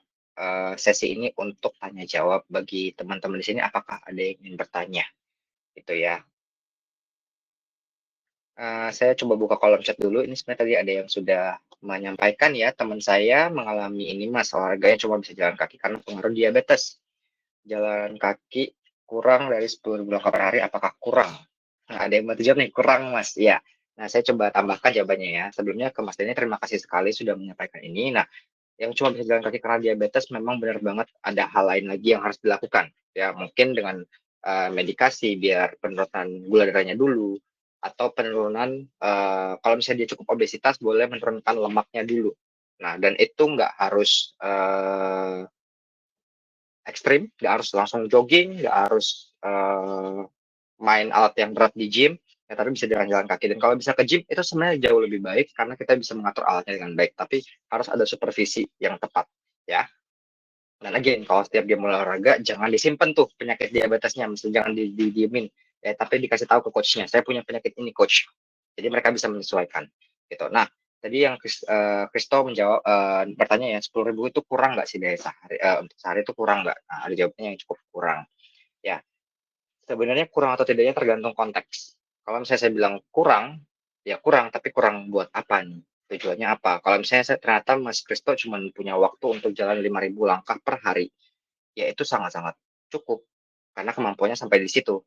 sesi ini untuk tanya jawab bagi teman-teman di sini apakah ada yang ingin bertanya, gitu ya. Saya coba buka kolom chat dulu, ini sebenarnya tadi ada yang sudah menyampaikan ya, teman saya mengalami ini Mas, olahraganya cuma bisa jalan kaki karena pengaruh diabetes. Jalan kaki kurang dari 10.000 langkah per hari, apakah kurang? Nah, ada yang bantu jawab nih, kurang Mas, iya. Nah, saya coba tambahkan jawabannya ya. Sebelumnya ke Mas Denny terima kasih sekali sudah menyampaikan ini. Nah, yang cuma bisa jalan kaki karena diabetes memang benar banget ada hal lain lagi yang harus dilakukan. Ya, mungkin dengan medikasi biar penurunan gula darahnya dulu, atau penurunan kalau misalnya dia cukup obesitas boleh menurunkan lemaknya dulu. Nah, dan itu nggak harus ekstrim, nggak harus langsung jogging, nggak harus main alat yang berat di gym, ya tapi bisa dengan jalan kaki. Dan kalau bisa ke gym itu sebenarnya jauh lebih baik karena kita bisa mengatur alatnya dengan baik, tapi harus ada supervisi yang tepat, ya. Dan again, kalau setiap dia mulai olahraga, jangan disimpan tuh penyakit diabetesnya, mesti jangan didiemin, ya, tapi dikasih tahu ke coachnya, saya punya penyakit ini coach. Jadi mereka bisa menyesuaikan, gitu. Nah, tadi yang Kristo menjawab bertanya ya 10.000 itu kurang nggak sih dari sehari, untuk sehari itu kurang nggak? Nah, ada jawabannya yang cukup kurang. Ya, sebenarnya kurang atau tidaknya tergantung konteks. Kalau misalnya saya bilang kurang, ya kurang, tapi kurang buat apa nih? Tujuannya apa? Kalau misalnya saya ternyata Mas Kristo cuma punya waktu untuk jalan 5.000 langkah per hari, ya itu sangat-sangat cukup. Karena kemampuannya sampai di situ.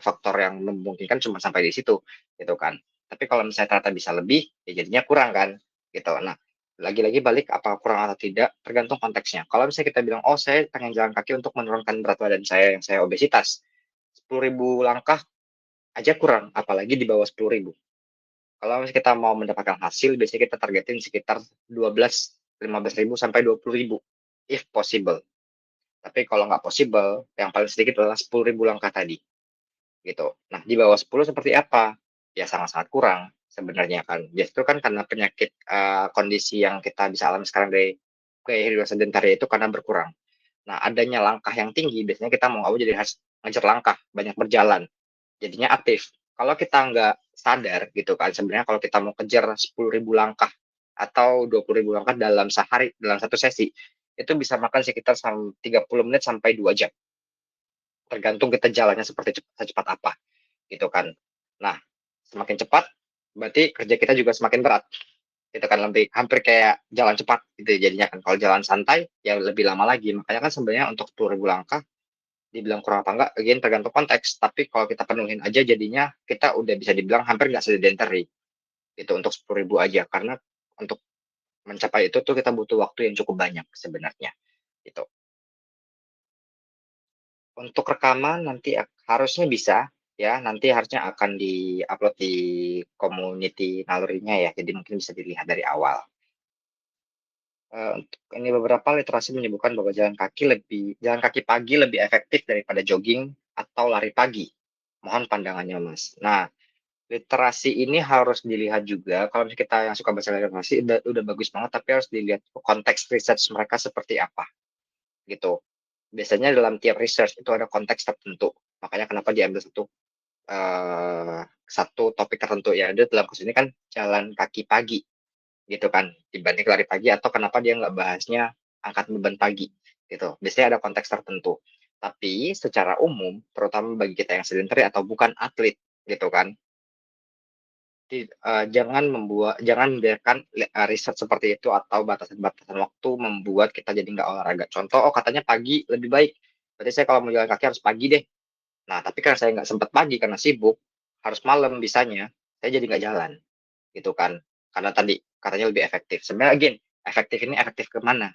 Faktor yang memungkinkan cuma sampai di situ, gitu kan. Tapi kalau misalnya ternyata bisa lebih, ya jadinya kurang kan, gitu. Nah, lagi-lagi balik apa kurang atau tidak tergantung konteksnya. Kalau misalnya kita bilang, oh saya pengen jalan kaki untuk menurunkan berat badan saya yang saya obesitas, 10.000 langkah aja kurang, apalagi di bawah 10.000. Kalau misalnya kita mau mendapatkan hasil, biasanya kita targetin sekitar 12, 15.000 sampai 20.000, if possible. Tapi kalau nggak possible, yang paling sedikit adalah 10.000 langkah tadi, gitu. Nah, di bawah 10 seperti apa? Ya sangat-sangat kurang sebenarnya kan. Justru kan karena penyakit, kondisi yang kita bisa alami sekarang dari gaya hidup sedentari itu karena berkurang. Nah, adanya langkah yang tinggi, biasanya kita mau nggak mau jadi harus ngejar langkah, banyak berjalan. Jadinya aktif. Kalau kita nggak sadar gitu kan, sebenarnya kalau kita mau kejar 10.000 langkah atau 20.000 langkah dalam sehari, dalam satu sesi, itu bisa makan sekitar 30 menit sampai 2 jam. Tergantung kita jalannya seperti secepat apa, gitu kan. Nah, semakin cepat, berarti kerja kita juga semakin berat, gitu kan. Lebih hampir kayak jalan cepat gitu jadinya kan. Kalau jalan santai, ya lebih lama lagi. Makanya kan sebenarnya untuk 10.000 langkah dibilang kurang apa enggak, again tergantung konteks. Tapi kalau kita penuhin aja jadinya kita udah bisa dibilang hampir nggak sedentary itu untuk 10.000 aja. Karena untuk mencapai itu tuh kita butuh waktu yang cukup banyak sebenarnya. Gitu. Untuk rekaman nanti harusnya bisa ya, nanti harusnya akan di-upload di community nalurinya ya. Jadi mungkin bisa dilihat dari awal. Untuk ini beberapa literasi menyebutkan bahwa jalan kaki pagi lebih efektif daripada jogging atau lari pagi. Mohon pandangannya, Mas. Nah, literasi ini harus dilihat juga, kalau misalnya kita yang suka baca literasi udah bagus banget, tapi harus dilihat konteks research mereka seperti apa, gitu. Biasanya dalam tiap research itu ada konteks tertentu, makanya kenapa diambil satu topik tertentu, ya dia dalam kasus ini kan jalan kaki pagi, gitu kan, dibanding lari pagi atau kenapa dia nggak bahasnya angkat beban pagi, gitu. Biasanya ada konteks tertentu. Tapi secara umum, terutama bagi kita yang sedentary atau bukan atlet, gitu kan, jangan membiarkan riset seperti itu atau batasan-batasan waktu membuat kita jadi nggak olahraga. Contoh, "Oh katanya pagi lebih baik, berarti saya kalau mau jalan kaki harus pagi deh." Nah, tapi karena saya nggak sempat pagi karena sibuk, harus malam bisanya, saya jadi nggak jalan, gitu kan. Karena tadi katanya lebih efektif. Sebenarnya again, efektif ini efektif ke mana?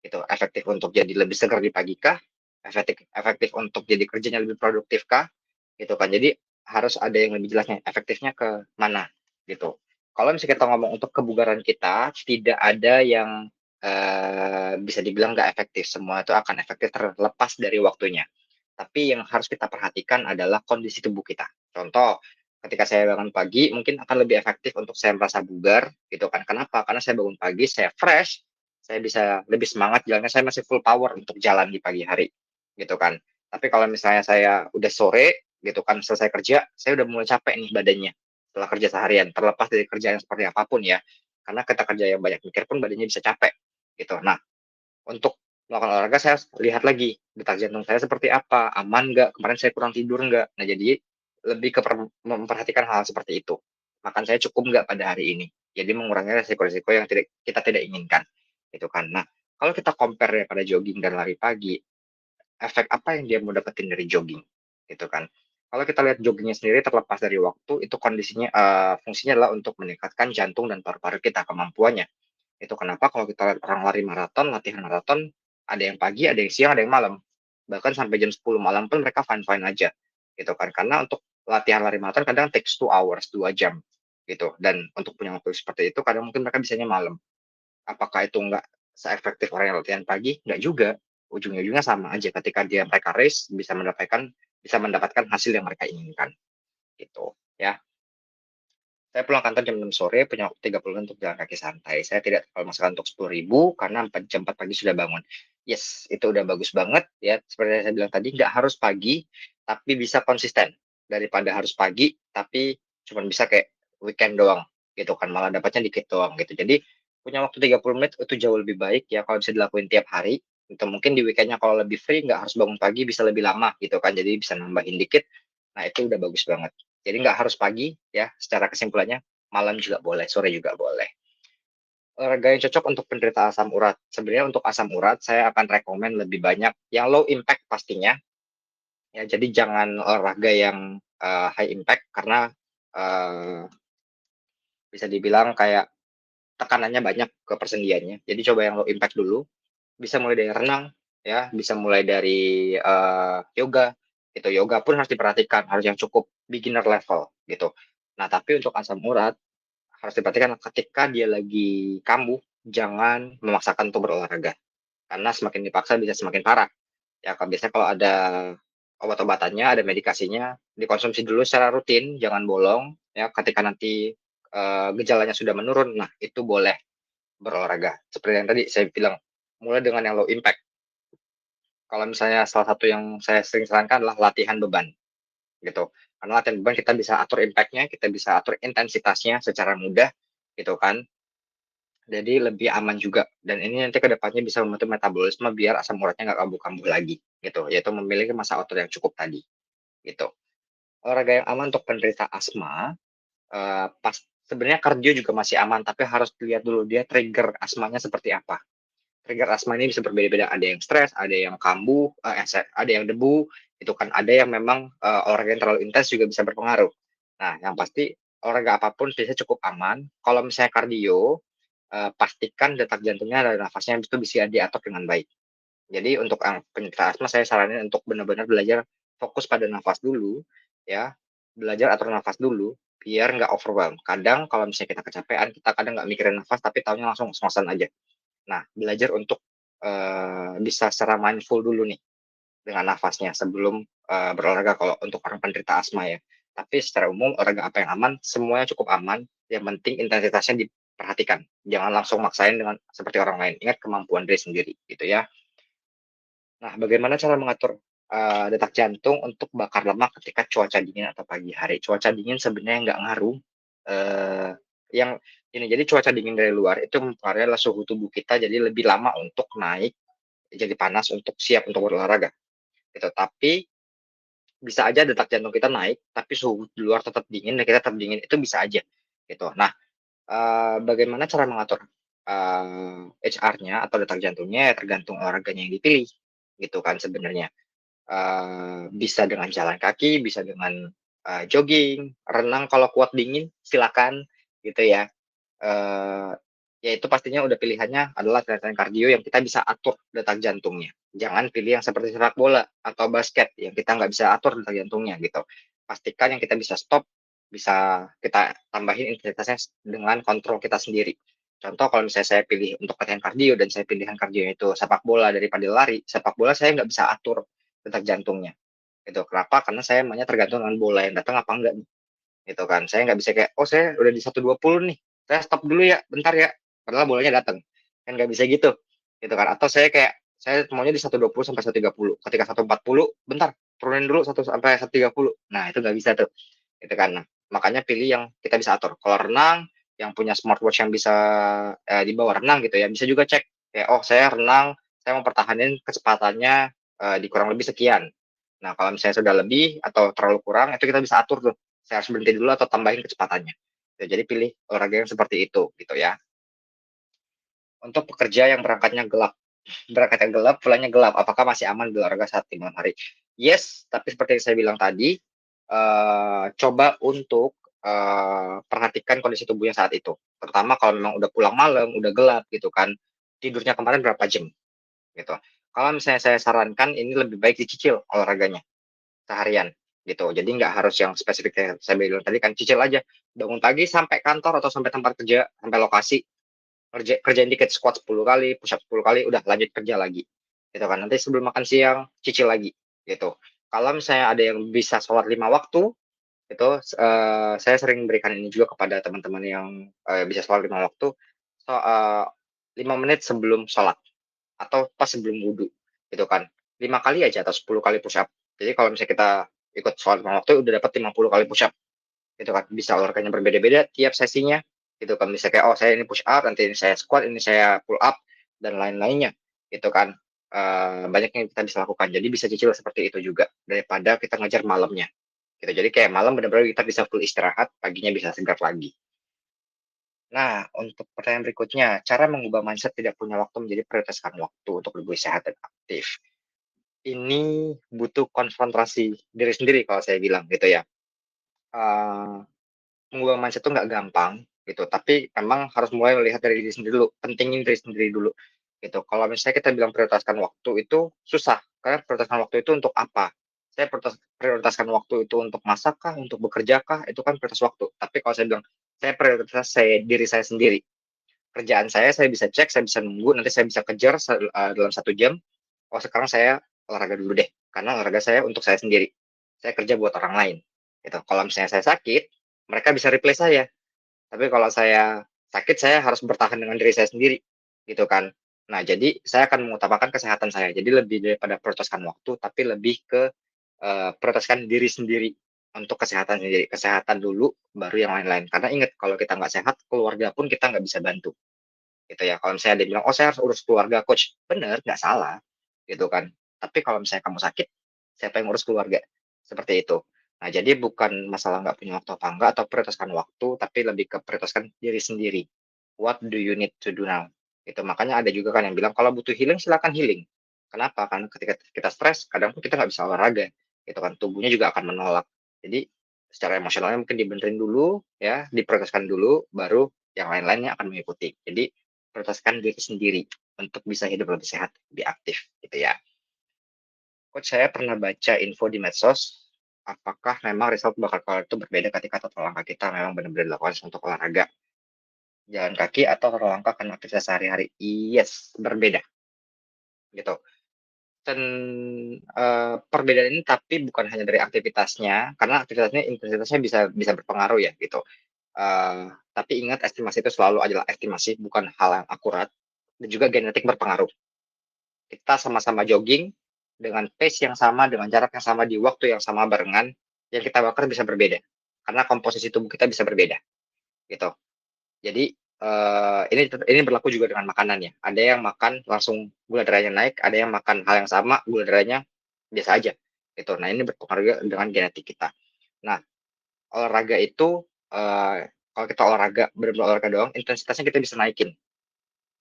Gitu, efektif untuk jadi lebih segar di pagi kah? efektif efektif untuk jadi kerjanya lebih produktif kah? Gitu kan. Jadi harus ada yang lebih jelasnya, efektifnya ke mana, gitu. Kalau misalnya kita ngomong untuk kebugaran kita, tidak ada yang, bisa dibilang nggak efektif, semua itu akan efektif terlepas dari waktunya. Tapi yang harus kita perhatikan adalah kondisi tubuh kita. Contoh, ketika saya bangun pagi mungkin akan lebih efektif untuk saya merasa bugar gitu kan. Kenapa? Karena saya bangun pagi, saya fresh, saya bisa lebih semangat jalannya, saya masih full power untuk jalan di pagi hari, gitu kan. Tapi kalau misalnya saya udah sore gitu kan, selesai kerja, saya udah mulai capek nih badannya setelah kerja seharian, terlepas dari kerjaan seperti apapun ya. Karena kita kerja yang banyak mikir pun badannya bisa capek, gitu. Nah, untuk melakukan olahraga saya harus lihat lagi, detak jantung saya seperti apa, aman nggak, kemarin saya kurang tidur nggak. Nah jadi, lebih ke memperhatikan hal seperti itu. Makan saya cukup nggak pada hari ini. Jadi mengurangi resiko-resiko yang kita tidak inginkan, gitu kan. Nah, kalau kita compare daripada jogging dan lari pagi, efek apa yang dia mau dapetin dari jogging, gitu kan. Kalau kita lihat joggingnya sendiri terlepas dari waktu, itu kondisinya fungsinya adalah untuk meningkatkan jantung dan paru-paru kita, kemampuannya. Itu kenapa kalau kita lihat orang lari maraton, latihan maraton, ada yang pagi, ada yang siang, ada yang malam. Bahkan sampai jam 10 malam pun mereka fine-fine aja, gitu kan. Karena untuk latihan lari maraton kadang takes 2 hours, 2 jam, gitu. Dan untuk punya waktu seperti itu kadang mungkin mereka bisanya malam. Apakah itu nggak seefektif orang yang latihan pagi? Nggak juga. Ujung-ujungnya sama aja ketika mereka race bisa mendapatkan hasil yang mereka inginkan, gitu, ya. Saya pulang kantor jam 6 sore, punya waktu 30 menit untuk jalan kaki santai. Saya tidak terlalu memaksakan untuk 10.000 karena jam 4 pagi sudah bangun. Yes, itu udah bagus banget ya. Seperti yang saya bilang tadi, nggak harus pagi, tapi bisa konsisten. Daripada harus pagi, tapi cuma bisa kayak weekend doang gitu kan, malah dapatnya dikit doang gitu. Jadi punya waktu 30 menit itu jauh lebih baik ya kalau bisa dilakuin tiap hari. Itu mungkin di weekendnya kalau lebih free, nggak harus bangun pagi, bisa lebih lama gitu kan. Jadi bisa nambahin dikit. Nah itu udah bagus banget. Jadi nggak harus pagi ya, secara kesimpulannya, malam juga boleh, sore juga boleh. Olahraga yang cocok untuk penderita asam urat. Sebenarnya untuk asam urat saya akan rekomen lebih banyak yang low impact pastinya, ya jadi jangan olahraga yang, high impact karena, eee, bisa dibilang kayak tekanannya banyak ke persendiannya. Jadi coba yang low impact dulu, bisa mulai dari renang, ya, bisa mulai dari, yoga, gitu. Yoga pun harus diperhatikan, harus yang cukup beginner level, gitu. Nah, tapi untuk asam urat, harus diperhatikan ketika dia lagi kambuh, jangan memaksakan untuk berolahraga, karena semakin dipaksa bisa semakin parah. Ya, kan biasanya kalau ada obat-obatannya, ada medikasinya, dikonsumsi dulu secara rutin, jangan bolong, ya, ketika nanti, gejalanya sudah menurun, nah itu boleh berolahraga. Seperti yang tadi saya bilang, mulai dengan yang low impact. Kalau misalnya salah satu yang saya sering sarankan adalah latihan beban, gitu. Karena latihan beban kita bisa atur impact-nya, kita bisa atur intensitasnya secara mudah, gitu kan. Jadi lebih aman juga, dan ini nanti ke depannya bisa membantu metabolisme biar asam uratnya nggak kambuh-kambuh lagi, gitu. Yaitu memiliki masa otot yang cukup tadi, gitu. Olahraga yang aman untuk penderita asma, sebenarnya kardio juga masih aman, tapi harus dilihat dulu dia trigger asmanya seperti apa. Trigger asma ini bisa berbeda-beda, ada yang stres, ada yang kambuh, ada yang debu, itu kan, ada yang memang, olahraga yang terlalu intens juga bisa berpengaruh. Nah, yang pasti olahraga apapun biasanya cukup aman. Kalau misalnya kardio, pastikan detak jantungnya dan nafasnya itu bisa diatur dengan baik. Jadi untuk yang penderita asma saya saranin untuk benar-benar belajar fokus pada nafas dulu, ya, belajar atur nafas dulu, biar nggak overwhelm. Kadang kalau misalnya kita kecapean, kita kadang nggak mikirin nafas, tapi taunya langsung ngos-ngosan aja. Nah, belajar untuk, bisa secara mindful dulu nih, dengan nafasnya sebelum, berolahraga kalau untuk orang penderita asma ya. Tapi secara umum olahraga apa yang aman, semuanya cukup aman, yang penting intensitasnya diperhatikan. Jangan langsung maksain dengan seperti orang lain, ingat kemampuan diri sendiri, gitu ya. Nah, bagaimana cara mengatur, detak jantung untuk bakar lemak ketika cuaca dingin atau pagi hari? Cuaca dingin sebenarnya nggak ngaruh, eee, yang ini, jadi cuaca dingin dari luar itu mempengaruhi adalah suhu tubuh kita jadi lebih lama untuk naik, jadi panas untuk siap untuk berolahraga, gitu. Tapi bisa aja detak jantung kita naik, tapi suhu di luar tetap dingin dan kita tetap dingin, itu bisa aja, gitu. Nah, bagaimana cara mengatur, HR-nya atau detak jantungnya ya tergantung olahraganya yang dipilih, gitu kan sebenarnya. Bisa dengan jalan kaki, bisa dengan, jogging, renang kalau kuat dingin silakan, gitu ya. Eee ya itu pastinya udah pilihannya adalah latihan kardio yang kita bisa atur detak jantungnya. Jangan pilih yang seperti sepak bola atau basket yang kita nggak bisa atur detak jantungnya gitu. Pastikan yang kita bisa stop, bisa kita tambahin intensitasnya dengan kontrol kita sendiri. Contoh kalau misalnya saya pilih untuk latihan kardio dan saya pilihan kardionya itu sepak bola daripada lari, sepak bola saya nggak bisa atur detak jantungnya. Gitu. Kenapa? Karena saya mainnya tergantung dengan bola yang datang apa enggak gitu kan. Saya nggak bisa kayak, "Oh saya udah di 120 nih, saya stop dulu ya, bentar ya." Padahal bolanya datang. Kan nggak bisa gitu kan. Atau saya kayak, saya maunya di 120 sampai 130. Ketika 140, bentar, turunin dulu 1 sampai 130. Nah, itu nggak bisa tuh, gitu kan. Nah, makanya pilih yang kita bisa atur. Kalau renang, yang punya smartwatch yang bisa dibawa renang gitu ya, bisa juga cek kayak, "Oh saya renang, saya mau pertahanin kecepatannya di kurang lebih sekian." Nah, kalau misalnya sudah lebih atau terlalu kurang, itu kita bisa atur tuh. Saya harus berhenti dulu atau tambahin kecepatannya. Ya, jadi pilih olahraga yang seperti itu, gitu ya. Untuk pekerja yang berangkatnya gelap, pulangnya gelap, apakah masih aman berolahraga saat di malam hari? Yes, tapi seperti yang saya bilang tadi, coba untuk, perhatikan kondisi tubuhnya saat itu. Terutama kalau memang udah pulang malam, udah gelap gitu kan, tidurnya kemarin berapa jam, gitu. Kalau misalnya saya sarankan ini lebih baik dicicil olahraganya. Seharian, gitu. Jadi nggak harus yang spesifik kayak saya bilang tadi kan, cicil aja. Bangun pagi sampai kantor atau sampai tempat kerja, sampai lokasi, kerjain dikit, squat 10 kali, push up 10 kali, udah lanjut kerja lagi. Gitu kan. Nanti sebelum makan siang, cicil lagi, gitu. Kalau misalnya ada yang bisa sholat 5 waktu, itu, saya sering berikan ini juga kepada teman-teman yang, bisa sholat 5 waktu, so 5 menit sebelum sholat atau pas sebelum wudhu, gitu kan. 5 kali aja atau 10 kali push up. Jadi kalau misalnya kita ikut sholat 5 waktu udah dapat 50 kali push up, gitu kan. Bisa olahraganya berbeda-beda tiap sesinya, gitu kan. Bisa kayak, "Oh saya ini push up, nanti ini saya squat, ini saya pull up," dan lain-lainnya, gitu kan. Banyak yang kita bisa lakukan. Jadi bisa cicil seperti itu juga, daripada kita ngejar malamnya, gitu. Jadi kayak malam bener-bener kita bisa full istirahat, paginya bisa segar lagi. Nah, untuk pertanyaan berikutnya, cara mengubah mindset tidak punya waktu menjadi prioritaskan waktu untuk lebih sehat dan aktif. Ini butuh konfrontasi diri sendiri kalau saya bilang gitu ya. Eee, Mengubah mindset itu nggak gampang gitu, tapi memang harus mulai melihat dari diri sendiri dulu, pentingin diri sendiri dulu gitu. Kalau misalnya kita bilang prioritaskan waktu itu susah, karena prioritaskan waktu itu untuk apa? Saya prioritaskan waktu itu untuk masak kah, untuk bekerja kah, itu kan prioritas waktu. Tapi kalau saya bilang, saya prioritas diri saya sendiri. Kerjaan saya bisa cek, saya bisa nunggu, nanti saya bisa kejar dalam 1 jam. Oh sekarang saya olahraga dulu deh, karena olahraga saya untuk saya sendiri. Saya kerja buat orang lain, gitu. Kalau misalnya saya sakit, mereka bisa replace saya. Tapi kalau saya sakit, saya harus bertahan dengan diri saya sendiri, gitu kan. Nah, jadi saya akan mengutamakan kesehatan saya. Jadi lebih daripada prioritaskan waktu, tapi lebih ke prioritaskan diri sendiri untuk kesehatan sendiri. Kesehatan dulu, baru yang lain-lain. Karena ingat, kalau kita nggak sehat, keluarga pun kita nggak bisa bantu gitu ya. Kalau misalnya dia bilang, "Oh, saya harus urus keluarga, coach." Bener, nggak salah, gitu kan. Tapi kalau misalnya kamu sakit, siapa yang urus keluarga? Seperti itu. Nah, jadi bukan masalah nggak punya waktu apa enggak, atau prioritaskan waktu, tapi lebih ke prioritaskan diri sendiri. What do you need to do now? Itu makanya ada juga kan yang bilang, "Kalau butuh healing, silakan healing." Kenapa? Karena ketika kita stres, kadang pun kita nggak bisa olahraga, gitu kan. Tubuhnya juga akan menolak. Jadi, secara emosionalnya mungkin dibenerin dulu, ya, diprioritaskan dulu, baru yang lain-lainnya akan mengikuti. Jadi prioritaskan diri sendiri untuk bisa hidup lebih sehat, lebih aktif gitu ya. Coach saya pernah baca info di medsos, apakah memang result bakal kalau itu berbeda ketika total langkah kita memang benar-benar dilakukan untuk olahraga, jalan kaki atau total langkah karena aktivitas sehari-hari? Yes, berbeda gitu. Dan, perbedaan ini tapi bukan hanya dari aktivitasnya, karena aktivitasnya intensitasnya bisa bisa berpengaruh ya gitu. Tapi ingat estimasi itu selalu adalah estimasi, bukan hal yang akurat, dan juga genetik berpengaruh. Kita sama-sama jogging, dengan pace yang sama, dengan jarak yang sama, di waktu yang sama barengan, yang kita bakar bisa berbeda. Karena komposisi tubuh kita bisa berbeda, gitu. Jadi, ini berlaku juga dengan makanan ya. Ada yang makan langsung gula darahnya naik, ada yang makan hal yang sama, gula darahnya biasa aja, gitu. Nah, ini berpengaruh juga dengan genetik kita. Nah, olahraga itu, kalau kita olahraga, bener-bener olahraga doang, intensitasnya kita bisa naikin.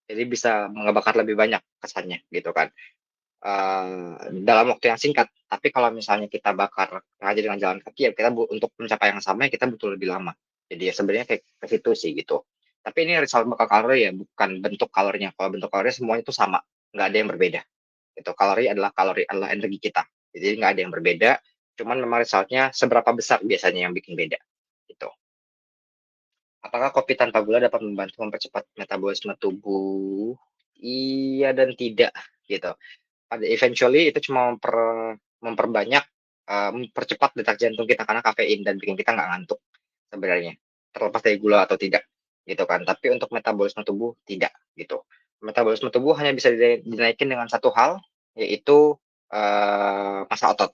Jadi bisa ngebakar lebih banyak kesannya, gitu kan. Dalam waktu yang singkat. Tapi kalau misalnya kita bakar sengaja dengan jalan kaki, ya kita untuk mencapai yang sama, ya kita butuh lebih lama. Jadi ya sebenarnya kayak ke situ sih gitu. Tapi ini result bakal kalori ya, bukan bentuk kalorinya. Kalau bentuk kalorinya semuanya itu sama, nggak ada yang berbeda, gitu. Kalori adalah energi kita. Jadi nggak ada yang berbeda, cuman memang resultnya seberapa besar biasanya yang bikin beda, gitu. Apakah kopi tanpa gula dapat membantu mempercepat metabolisme tubuh? Iya dan tidak, gitu. Pada eventually itu cuma memperbanyak, mempercepat detak jantung kita karena kafein dan bikin kita nggak ngantuk sebenarnya, terlepas dari gula atau tidak, gitu kan. Tapi untuk metabolisme tubuh tidak, gitu. Metabolisme tubuh hanya bisa dinaikin dengan satu hal, yaitu, massa otot,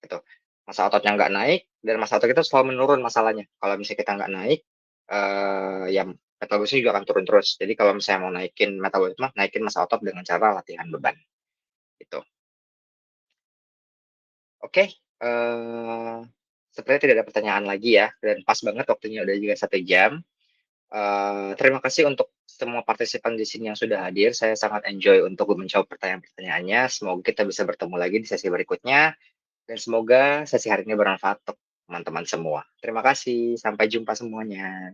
gitu. Massa ototnya nggak naik dan massa otot kita selalu menurun masalahnya. Kalau misalnya kita nggak naik, ya metabolisme juga akan turun terus. Jadi kalau misalnya mau naikin metabolisme, naikin massa otot dengan cara latihan beban, gitu. Oke, sepertinya tidak ada pertanyaan lagi ya, dan pas banget waktunya udah juga 1 jam. Terima kasih untuk semua partisipan di sini yang sudah hadir. Saya sangat enjoy untuk menjawab pertanyaan-pertanyaannya. Semoga kita bisa bertemu lagi di sesi berikutnya, dan semoga sesi hari ini bermanfaat untuk teman-teman semua. Terima kasih, sampai jumpa semuanya.